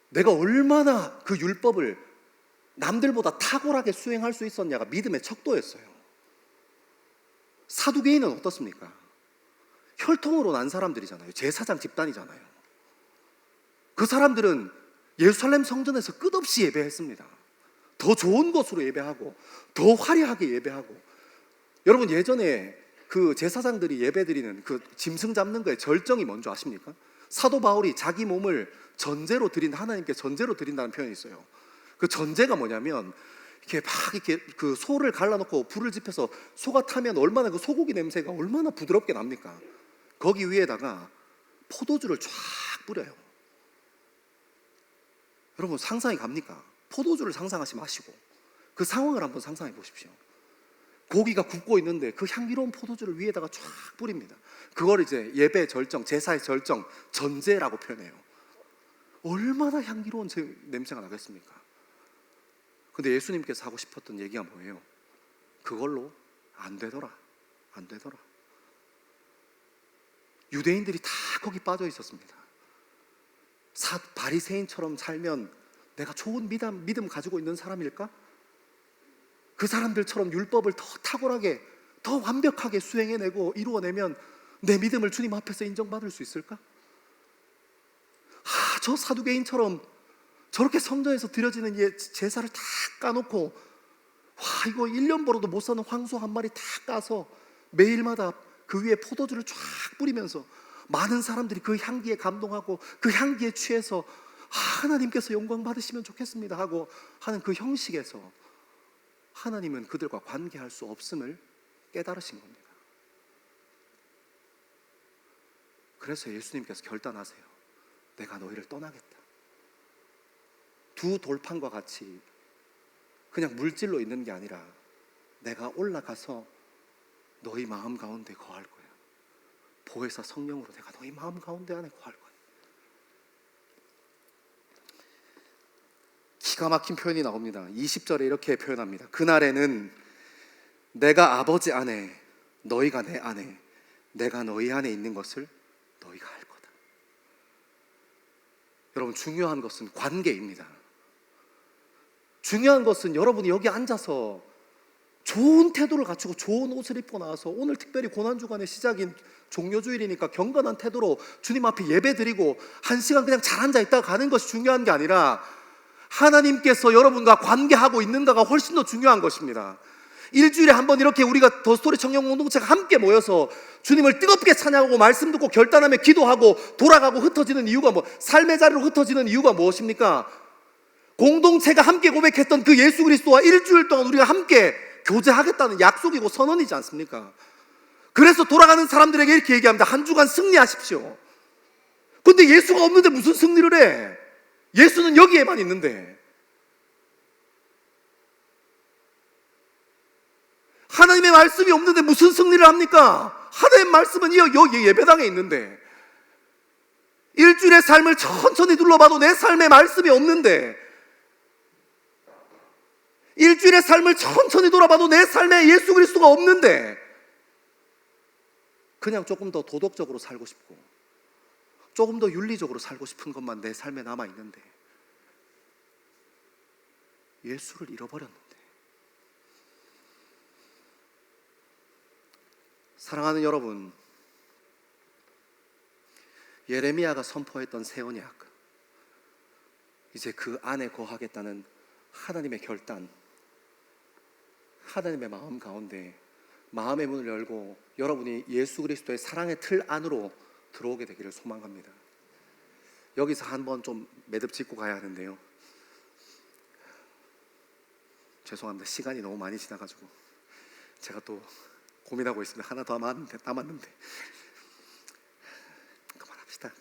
[SPEAKER 2] 내가 얼마나 그 율법을 남들보다 탁월하게 수행할 수 있었냐가 믿음의 척도였어요. 사두개인은 어떻습니까? 혈통으로 난 사람들이잖아요. 제사장 집단이잖아요. 그 사람들은 예루살렘 성전에서 끝없이 예배했습니다. 더 좋은 곳으로 예배하고 더 화려하게 예배하고. 여러분, 예전에 그 제사장들이 예배드리는 그 짐승 잡는 거에 절정이 뭔지 아십니까? 사도 바울이 자기 몸을 전제로 드린, 하나님께 전제로 드린다는 표현이 있어요. 그 전제가 뭐냐면 이렇게 막 이렇게 그 소를 갈라놓고 불을 지펴서 소가 타면 얼마나 그 소고기 냄새가 얼마나 부드럽게 납니까? 거기 위에다가 포도주를 쫙 뿌려요. 여러분, 상상이 갑니까? 포도주를 상상하지 마시고 그 상황을 한번 상상해 보십시오. 고기가 굽고 있는데 그 향기로운 포도주를 위에다가 쫙 뿌립니다. 그걸 이제 예배 절정, 제사의 절정, 전제라고 표현해요. 얼마나 향기로운 냄새가 나겠습니까? 근데 예수님께서 하고 싶었던 얘기가 뭐예요? 그걸로 안 되더라. 유대인들이 다 거기 빠져 있었습니다. 바리새인처럼 살면 내가 좋은 믿음 가지고 있는 사람일까? 그 사람들처럼 율법을 더 탁월하게, 더 완벽하게 수행해내고 이루어내면 내 믿음을 주님 앞에서 인정받을 수 있을까? 저 사두개인처럼 저렇게 성전에서 드려지는 제사를 다 까놓고, 와, 이거 1년 벌어도 못 사는 황소 한 마리 다 까서 매일마다 그 위에 포도주를 쫙 뿌리면서 많은 사람들이 그 향기에 감동하고 그 향기에 취해서 하나님께서 영광 받으시면 좋겠습니다 하고 하는 그 형식에서 하나님은 그들과 관계할 수 없음을 깨달으신 겁니다. 그래서 예수님께서 결단하세요. 내가 너희를 떠나겠다. 두 돌판과 같이 그냥 물질로 있는 게 아니라 내가 올라가서 너희 마음 가운데 거할 거야. 보혜사 성령으로 내가 너희 마음 가운데 안에 거할 거야. 기가 막힌 표현이 나옵니다. 20절에 이렇게 표현합니다. 그날에는 내가 아버지 안에, 너희가 내 안에, 내가 너희 안에 있는 것을 너희가 알 거다. 여러분, 중요한 것은 관계입니다. 중요한 것은 여러분이 여기 앉아서 좋은 태도를 갖추고 좋은 옷을 입고 나와서 오늘 특별히 고난주간의 시작인 종료주일이니까 경건한 태도로 주님 앞에 예배 드리고 1시간 그냥 잘 앉아있다가 가는 것이 중요한 게 아니라 하나님께서 여러분과 관계하고 있는가가 훨씬 더 중요한 것입니다. 일주일에 한 번 이렇게 우리가 더스토리 청년 공동체가 함께 모여서 주님을 뜨겁게 찬양하고 말씀 듣고 결단하며 기도하고 돌아가고 흩어지는 이유가 삶의 자리로 흩어지는 이유가 무엇입니까? 공동체가 함께 고백했던 그 예수 그리스도와 일주일 동안 우리가 함께 교제하겠다는 약속이고 선언이지 않습니까? 그래서 돌아가는 사람들에게 이렇게 얘기합니다. 한 주간 승리하십시오. 근데 예수가 없는데 무슨 승리를 해? 예수는 여기에만 있는데. 하나님의 말씀이 없는데 무슨 승리를 합니까? 하나님의 말씀은 여기 예배당에 있는데. 일주일의 삶을 천천히 둘러봐도 내 삶에 말씀이 없는데, 일주일의 삶을 천천히 돌아봐도 내 삶에 예수 그리스도가 없는데, 그냥 조금 더 도덕적으로 살고 싶고 조금 더 윤리적으로 살고 싶은 것만 내 삶에 남아있는데 예수를 잃어버렸는데. 사랑하는 여러분, 예레미야가 선포했던 새 언약, 이제 그 안에 거하겠다는 하나님의 결단, 하나님의 마음 가운데 마음의 문을 열고 여러분이 예수 그리스도의 사랑의 틀 안으로 들어오게 되기를 소망합니다. 여기서 한번 좀 매듭 짓고 가야 하는데요, 죄송합니다. 시간이 너무 많이 지나가지고 제가 또 고민하고 있습니다. 하나 더 남았는데 그만합시다.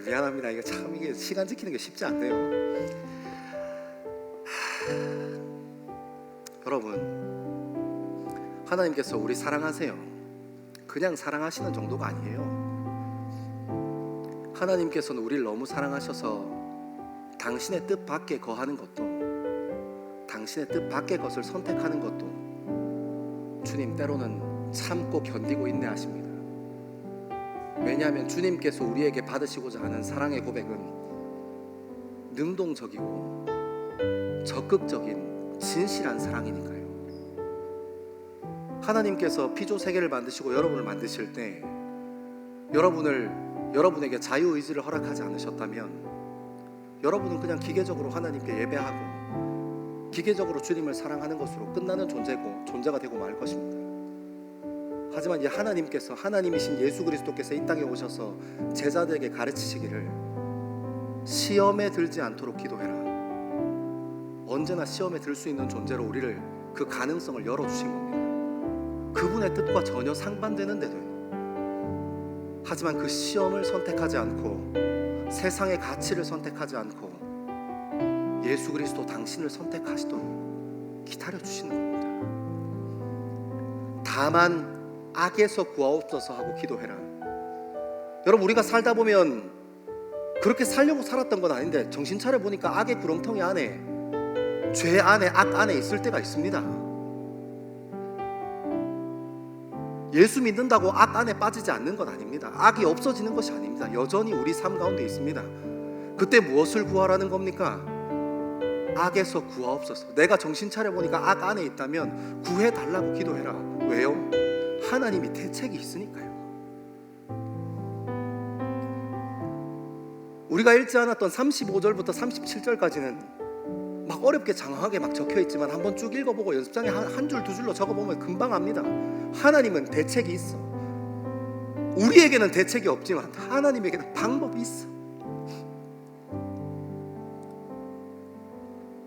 [SPEAKER 2] 미안합니다. 이게 참 이게 시간 지키는 게 쉽지 않네요. 여러분, 하나님께서 우리 사랑하세요. 그냥 사랑하시는 정도가 아니에요. 하나님께서는 우리를 너무 사랑하셔서 당신의 뜻 밖에 거하는 것도, 당신의 뜻 밖의 것을 선택하는 것도 주님 때로는 참고 견디고 인내하십니다. 왜냐하면 주님께서 우리에게 받으시고자 하는 사랑의 고백은 능동적이고 적극적인 진실한 사랑이니까요. 하나님께서 피조 세계를 만드시고 여러분을 만드실 때 여러분에게 자유의지를 허락하지 않으셨다면 여러분은 그냥 기계적으로 하나님께 예배하고 기계적으로 주님을 사랑하는 것으로 끝나는 존재가 되고 말 것입니다. 하지만 이 하나님께서, 하나님이신 예수 그리스도께서 이 땅에 오셔서 제자들에게 가르치시기를 시험에 들지 않도록 기도해라. 언제나 시험에 들 수 있는 존재로 우리를, 그 가능성을 열어주신 겁니다. 그분의 뜻과 전혀 상반되는데도요. 하지만 그 시험을 선택하지 않고 세상의 가치를 선택하지 않고 예수 그리스도 당신을 선택하시도록 기다려주시는 겁니다. 다만 악에서 구하옵소서 하고 기도해라. 여러분, 우리가 살다 보면 그렇게 살려고 살았던 건 아닌데 정신 차려 보니까 악의 구렁텅이 안에, 죄 안에, 악 안에 있을 때가 있습니다. 예수 믿는다고 악 안에 빠지지 않는 건 아닙니다. 악이 없어지는 것이 아닙니다. 여전히 우리 삶 가운데 있습니다. 그때 무엇을 구하라는 겁니까? 악에서 구하옵소서. 내가 정신 차려 보니까 악 안에 있다면 구해달라고 기도해라. 왜요? 하나님이 대책이 있으니까요. 우리가 읽지 않았던 35절부터 37절까지는 막 어렵게 장황하게 막 적혀 있지만 한번 쭉 읽어보고 연습장에 한 줄 두 줄로 적어보면 금방 압니다. 하나님은 대책이 있어. 우리에게는 대책이 없지만 하나님에게는 방법이 있어.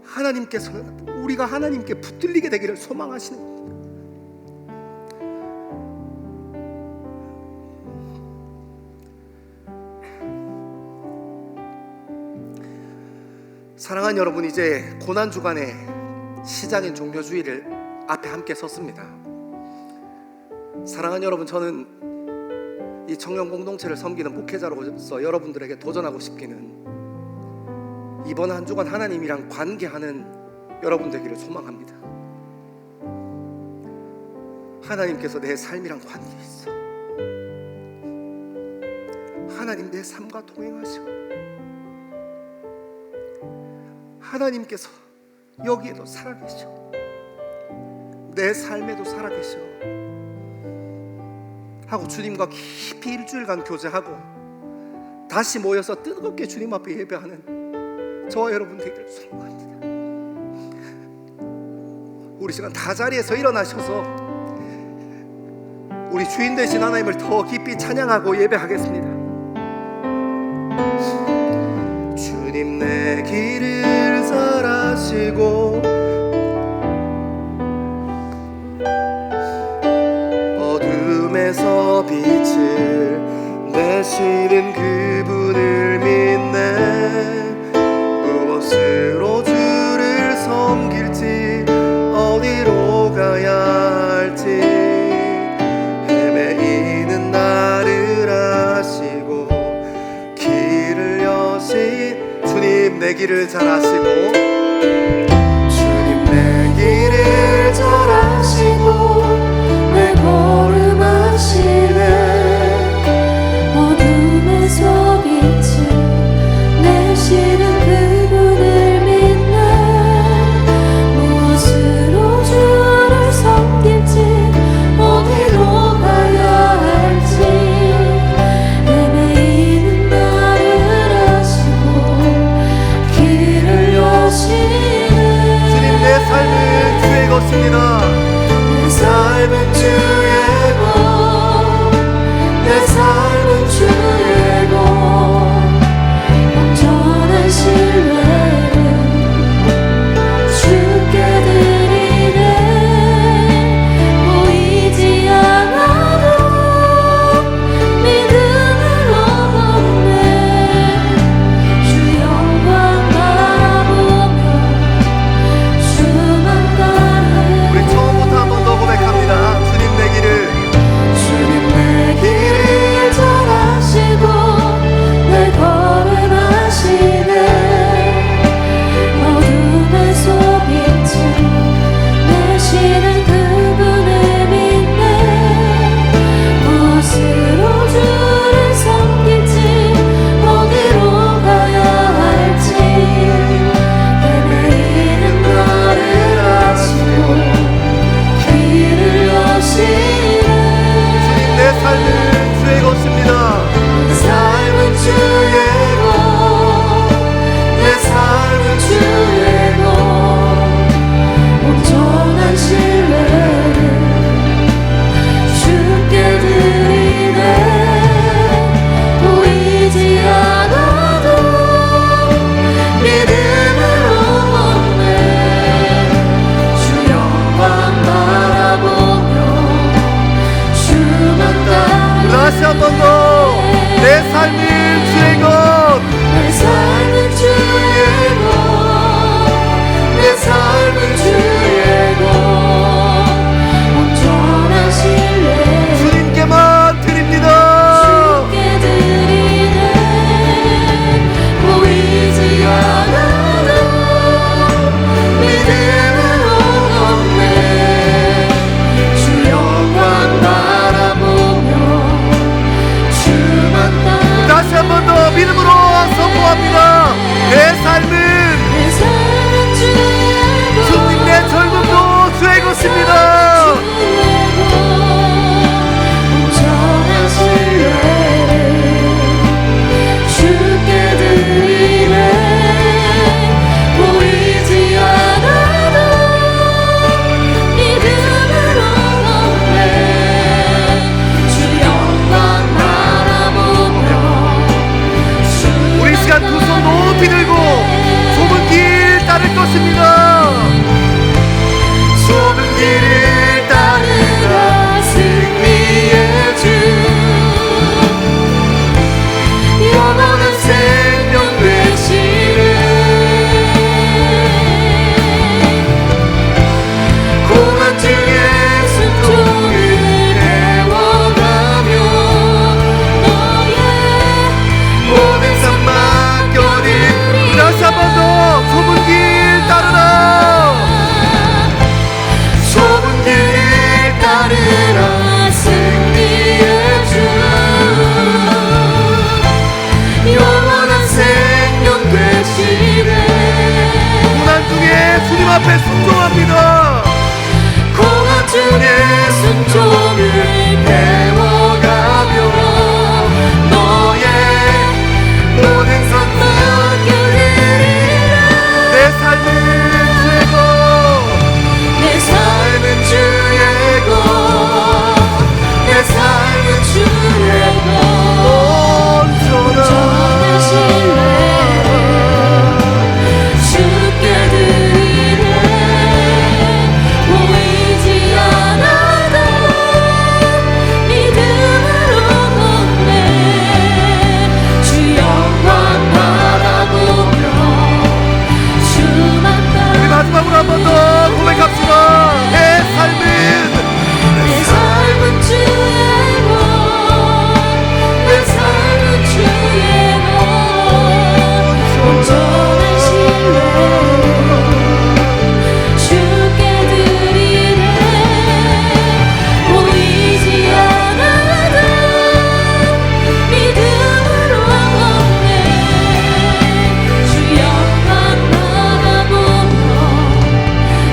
[SPEAKER 2] 하나님께서는 우리가 하나님께 붙들리게 되기를 소망하시는 겁니다. 사랑하는 여러분, 이제 고난주간의 시작인 종료주일을 앞에 함께 섰습니다. 사랑하는 여러분, 저는 이 청년 공동체를 섬기는 목회자로서 여러분들에게 도전하고 싶기는 이번 한 주간 하나님이랑 관계하는 여러분 되기를 소망합니다. 하나님께서 내 삶이랑 관계 있어. 하나님 내 삶과 동행하시고 하나님께서 여기에도 살아계셔. 내 삶에도 살아계셔 하고 주님과 깊이 일주일간 교제하고 다시 모여서 뜨겁게 주님 앞에 예배하는 저와 여러분 되기를 소망합니다. 우리 시간 다 자리에서 일어나셔서 우리 주인 되신 하나님을 더 깊이 찬양하고 예배하겠습니다. 주님 내 길을 잘하시고 어둠에서 빛을 내시는 그분을 믿네. 무엇으로 주를 섬길지 어디로 가야 할지 헤매이는 나를 아시고 길을 여신 주님 내 길을 잘 아시고 주님 내 길을 잘 아시고
[SPEAKER 4] 내 걸음 아시네. 어둠에서 빛을 내시는 그분을 믿네. 무엇으로 주를 섬길지 어디로 가야 할지 헤매이는 나를 아시고 길을 여시네.
[SPEAKER 2] 주님 내 삶은 주의 것입니다.
[SPEAKER 4] 내 삶은 주의 것, 내 삶은 주의 것. 온전한 신뢰를 주께 드리네. 보이지 않아도 믿음으로 걷네. 주 영광 바라보며 주만 따르네.
[SPEAKER 2] 우리 처음부터 한 번 더 고백합니다. 주님 내 주님의 순종합니다.
[SPEAKER 4] 고난주의 순종을 배워가며 너의 모든 선물 맡겨드리라.
[SPEAKER 2] 내 삶은 주의 것,
[SPEAKER 4] 내 삶은 주의 것, 내 삶은 주의 것. 온전한 신뢰 주께 드리네. 보이지 않아도 믿음으로 걷네. 주 영광 바라보며 주만 따라.
[SPEAKER 2] 우리 마지막으로 한 번 더 고백합시다. 내 삶은
[SPEAKER 4] 주의 것, 내 삶은 주의 것. 온전한 신뢰 주께 드리네. 보이지 않아도 믿음으로 걷네. 주 영광 바라보며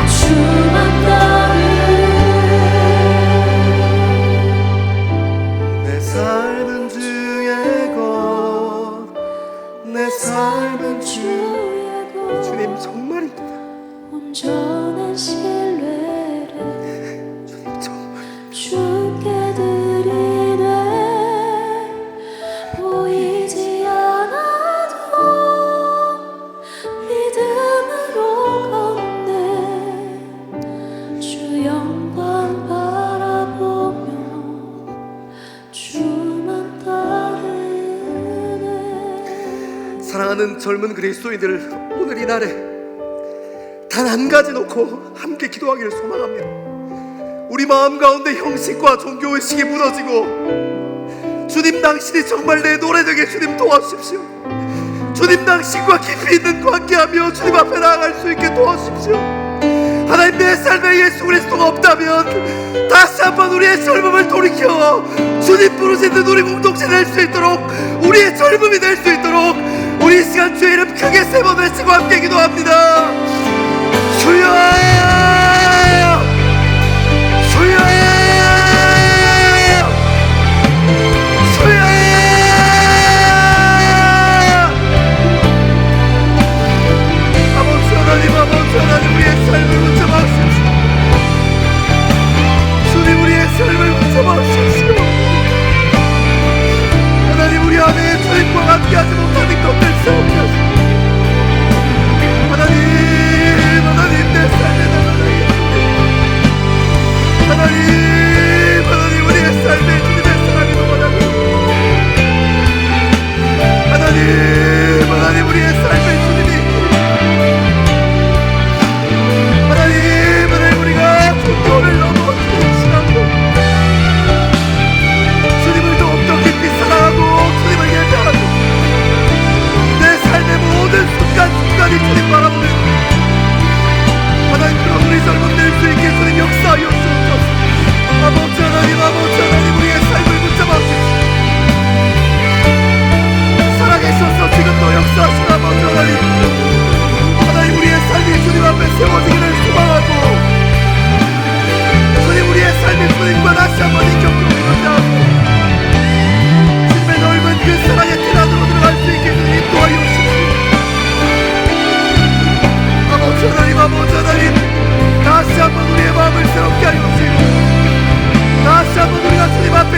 [SPEAKER 4] 주만 따르네.
[SPEAKER 2] 내 삶은 주의 것, 내 삶은
[SPEAKER 4] 주의 것.
[SPEAKER 2] 주님 정말입니다.
[SPEAKER 4] 온전한 신뢰를
[SPEAKER 2] 주님 정말
[SPEAKER 4] 주께 드리네. 보이지 않아도 믿음으로 걷네. 주 영광 바라보며 주만 따르네.
[SPEAKER 2] 사랑하는 젊은 그리스도인들, 오늘 이 날에 단 한 가지 놓고 함께 기도하기를 소망합니다. 우리 마음 가운데 형식과 종교의식이 무너지고 주님 당신이 정말 내 노래 되게 주님 도와주십시오. 주님 당신과 깊이 있는 관계하며 주님 앞에 나아갈 수 있게 도와주십시오. 하나님, 내 삶에 예수 그리스도가 없다면 다시 한번 우리의 젊음을 돌이켜 주님 부르시는 우리 공동체 될 수 있도록, 우리의 젊음이 될 수 있도록 우리 이 시간 주의 이름 크게 세 번 외치고 함께 기도합니다. 주여, 주여, 주여. 아버지 하나님, 아버지 하나님, 우리의 삶을 붙잡아주십시오. 주님, 우리의 삶을 붙잡아주십시오. 하나님, 우리 안에 주님과 함께하지 못하는 것들 세우게 하시고, 하나님, 내 삶에 나가게 하나님, 우리의 삶에 주님의 사랑이 넘어가고, 하나님, 우리의 삶에 주님이, 하나님, 우리가 종교를 넘어 신앙으로 주님을 더욱더 깊이 사랑하고 주님을 예배하고 내 삶의 모든 순간순간이 주님 바라보는 하나님, 그런 우리 젊음 될 수 있게 주님 역사하여 주옵소서. 아버지 하나님, 우리의 삶을 붙잡아 주십시오. 살아계셔서 지금도 역사하신 아버지 하나님, 우리의 삶이 주님 앞에 세워지기를 소망하고 주님, 우리의 삶이 주님과 다시 한번 인격적으로 하고 주님의 넓은 그 사랑의 길 안으로 들어갈 수 있게 주님 인도하여 주십시오. 아버지 하나님, 다시 한번 우리의 마음을 새롭게 하여 주시고 다시 한번 우리가 주님 앞에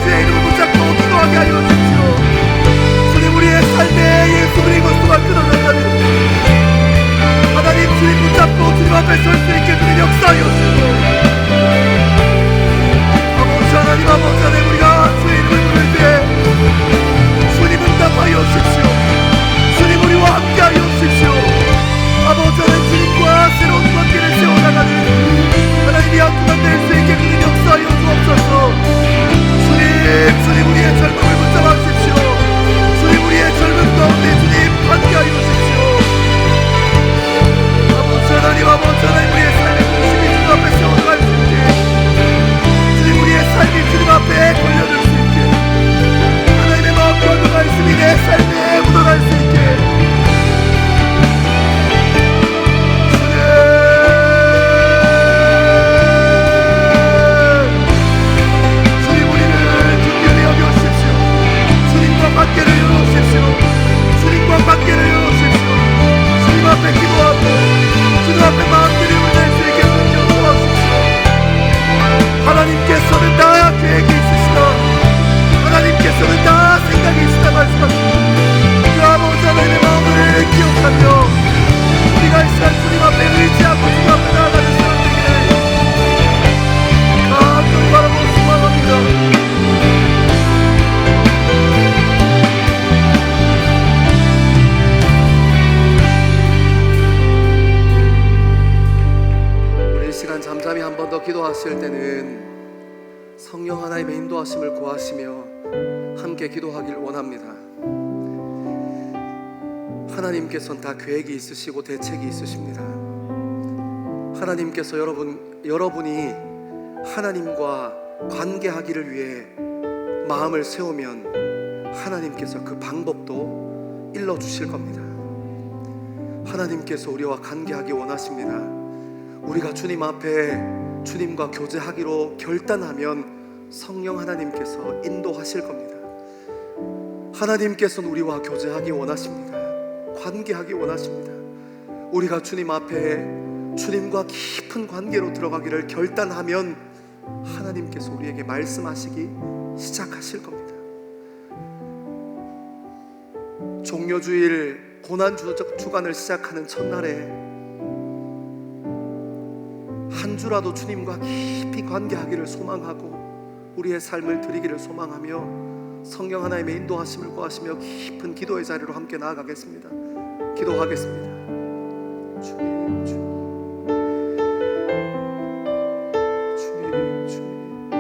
[SPEAKER 2] 주의 이름을 붙잡고 기도하게 하여 주십시오. 주님, 우리의 삶에 예수 그리스도가 끊어졌다면 하나님, 주님 붙잡고 주님 앞에 설 수 있게 주님 역사하여 주시고 아버지 하나님, 우리가 주의 이름을 부를 때 주님 응답하여 주십시오. 주님, 우리와 함께 하여 주십시오. 아버지 하나님, 주님과 새로운 관계를 세워나가는 하나님이 한순간 될 수 있게 주님 역사하여 주옵소서. 주님, 우리의 젊음을 붙잡아 주십시오. 주님, 우리의 젊음 가운데 주님 함께하여 주십시오. 아버지 하나님, 우리의 삶의 중심이 주님 앞에 세워 시간 잠잠히 한 번 더 기도하실 때는 성령 하나님의 인도하심을 구하시며 함께 기도하길 원합니다. 하나님께서는 다 계획이 있으시고 대책이 있으십니다. 하나님께서 여러분이 하나님과 관계하기를 위해 마음을 세우면 하나님께서 그 방법도 일러주실 겁니다. 하나님께서 우리와 관계하기 원하십니다. 우리가 주님 앞에 주님과 교제하기로 결단하면 성령 하나님께서 인도하실 겁니다. 하나님께서는 우리와 교제하기 원하십니다. 관계하기 원하십니다. 우리가 주님 앞에 주님과 깊은 관계로 들어가기를 결단하면 하나님께서 우리에게 말씀하시기 시작하실 겁니다. 종료주일 고난주간을 시작하는 첫날에 한 주라도 주님과 깊이 관계하기를 소망하고 우리의 삶을 드리기를 소망하며 성령 하나님의 인도하심을 구하시며 깊은 기도의 자리로 함께 나아가겠습니다. 기도하겠습니다. 주님, 주님, 주님, 주님,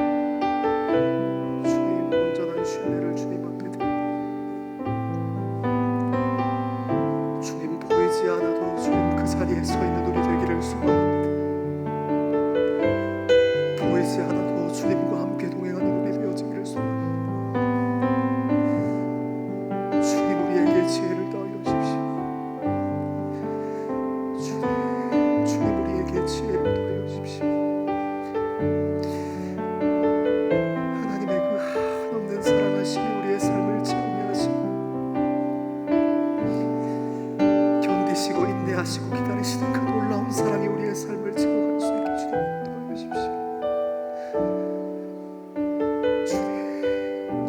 [SPEAKER 2] 주님, 온전한 신뢰를 주님 앞에 드립니다. 주님 보이지 않아도 주님 그 자리에 서 있는 우리 되기를 소망합니다. 보이지 않아도 주님과 함께 동행하는 우리 되어지기를 소망합니다. 주님 우리에게 지혜를 더하여 주십시오. 주님 우리에게 지혜를 더하여 주십시오. 하나님의 그 한없는 사랑하심이 우리의 삶을 체험해 하시고 견디시고 인내하시고 기다리시는 그 놀라운 사랑이 우리의 삶을 채워갈 수 있게 주님 더하여 주십시오.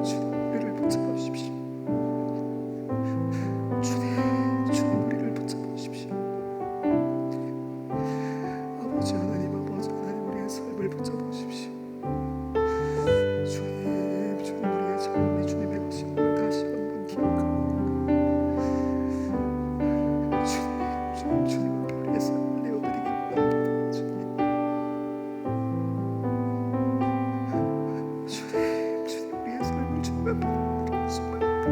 [SPEAKER 2] 주님 우리를 붙잡아 주십시오. 주님 우리를 붙잡아 주십시오. 아버지 하나님 우리의 삶을 붙잡아 주십시오. 주님 우리의 자녀이 주님의 것임을 다시 한번 기억하고 주님 앞에 우리의 삶을 내어드리기 원합니다. 주님 우리의 삶을 주님 앞에 내어드리기 소망합니다.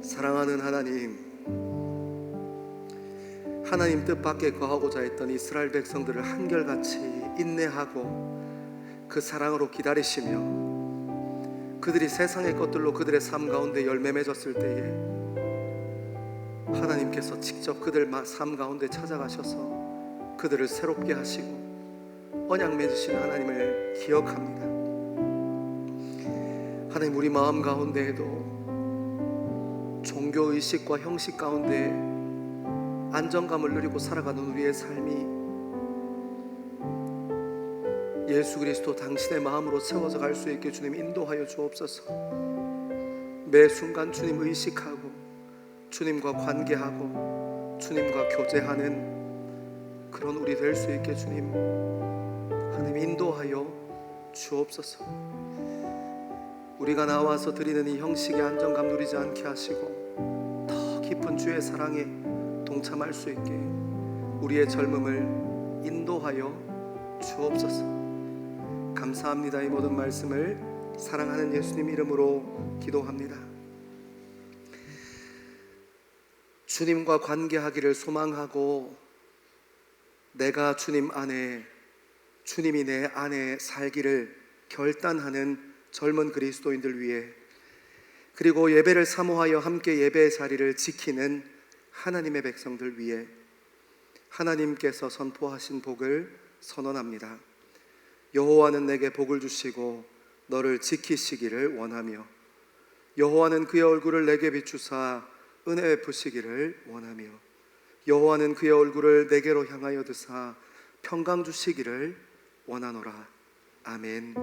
[SPEAKER 2] 사랑하는 하나님 뜻밖에 거하고자 했던 이스라엘 백성들을 한결같이 인내하고 그 사랑으로 기다리시며 그들이 세상의 것들로 그들의 삶 가운데 열매 맺었을 때에 하나님께서 직접 그들 삶 가운데 찾아가셔서 그들을 새롭게 하시고 언약 맺으신 하나님을 기억합니다. 하나님 우리 마음 가운데에도 종교의식과 형식 가운데 안정감을 누리고 살아가는 우리의 삶이 예수 그리스도 당신의 마음으로 채워져 갈 수 있게 주님 인도하여 주옵소서. 매 순간 주님 의식하고 주님과 관계하고 주님과 교제하는 그런 우리 될 수 있게 주님 하나님 인도하여 주옵소서. 우리가 나와서 드리는 이 형식의 안정감 누리지 않게 하시고 더 깊은 주의 사랑에 동참할 수 있게 우리의 젊음을 인도하여 주옵소서. 감사합니다. 이 모든 말씀을 사랑하는 예수님 이름으로 기도합니다. 주님과 관계하기를 소망하고 내가 주님 안에 주님이 내 안에 살기를 결단하는 젊은 그리스도인들 위해 그리고 예배를 사모하여 함께 예배의 자리를 지키는 하나님의 백성들 위해 하나님께서 선포하신 복을 선언합니다. 여호와는 내게 복을 주시고 너를 지키시기를 원하며 여호와는 그의 얼굴을 내게 비추사 은혜 베푸시기를 원하며 여호와는 그의 얼굴을 내게로 향하여 드사 평강 주시기를 원하노라. 아멘.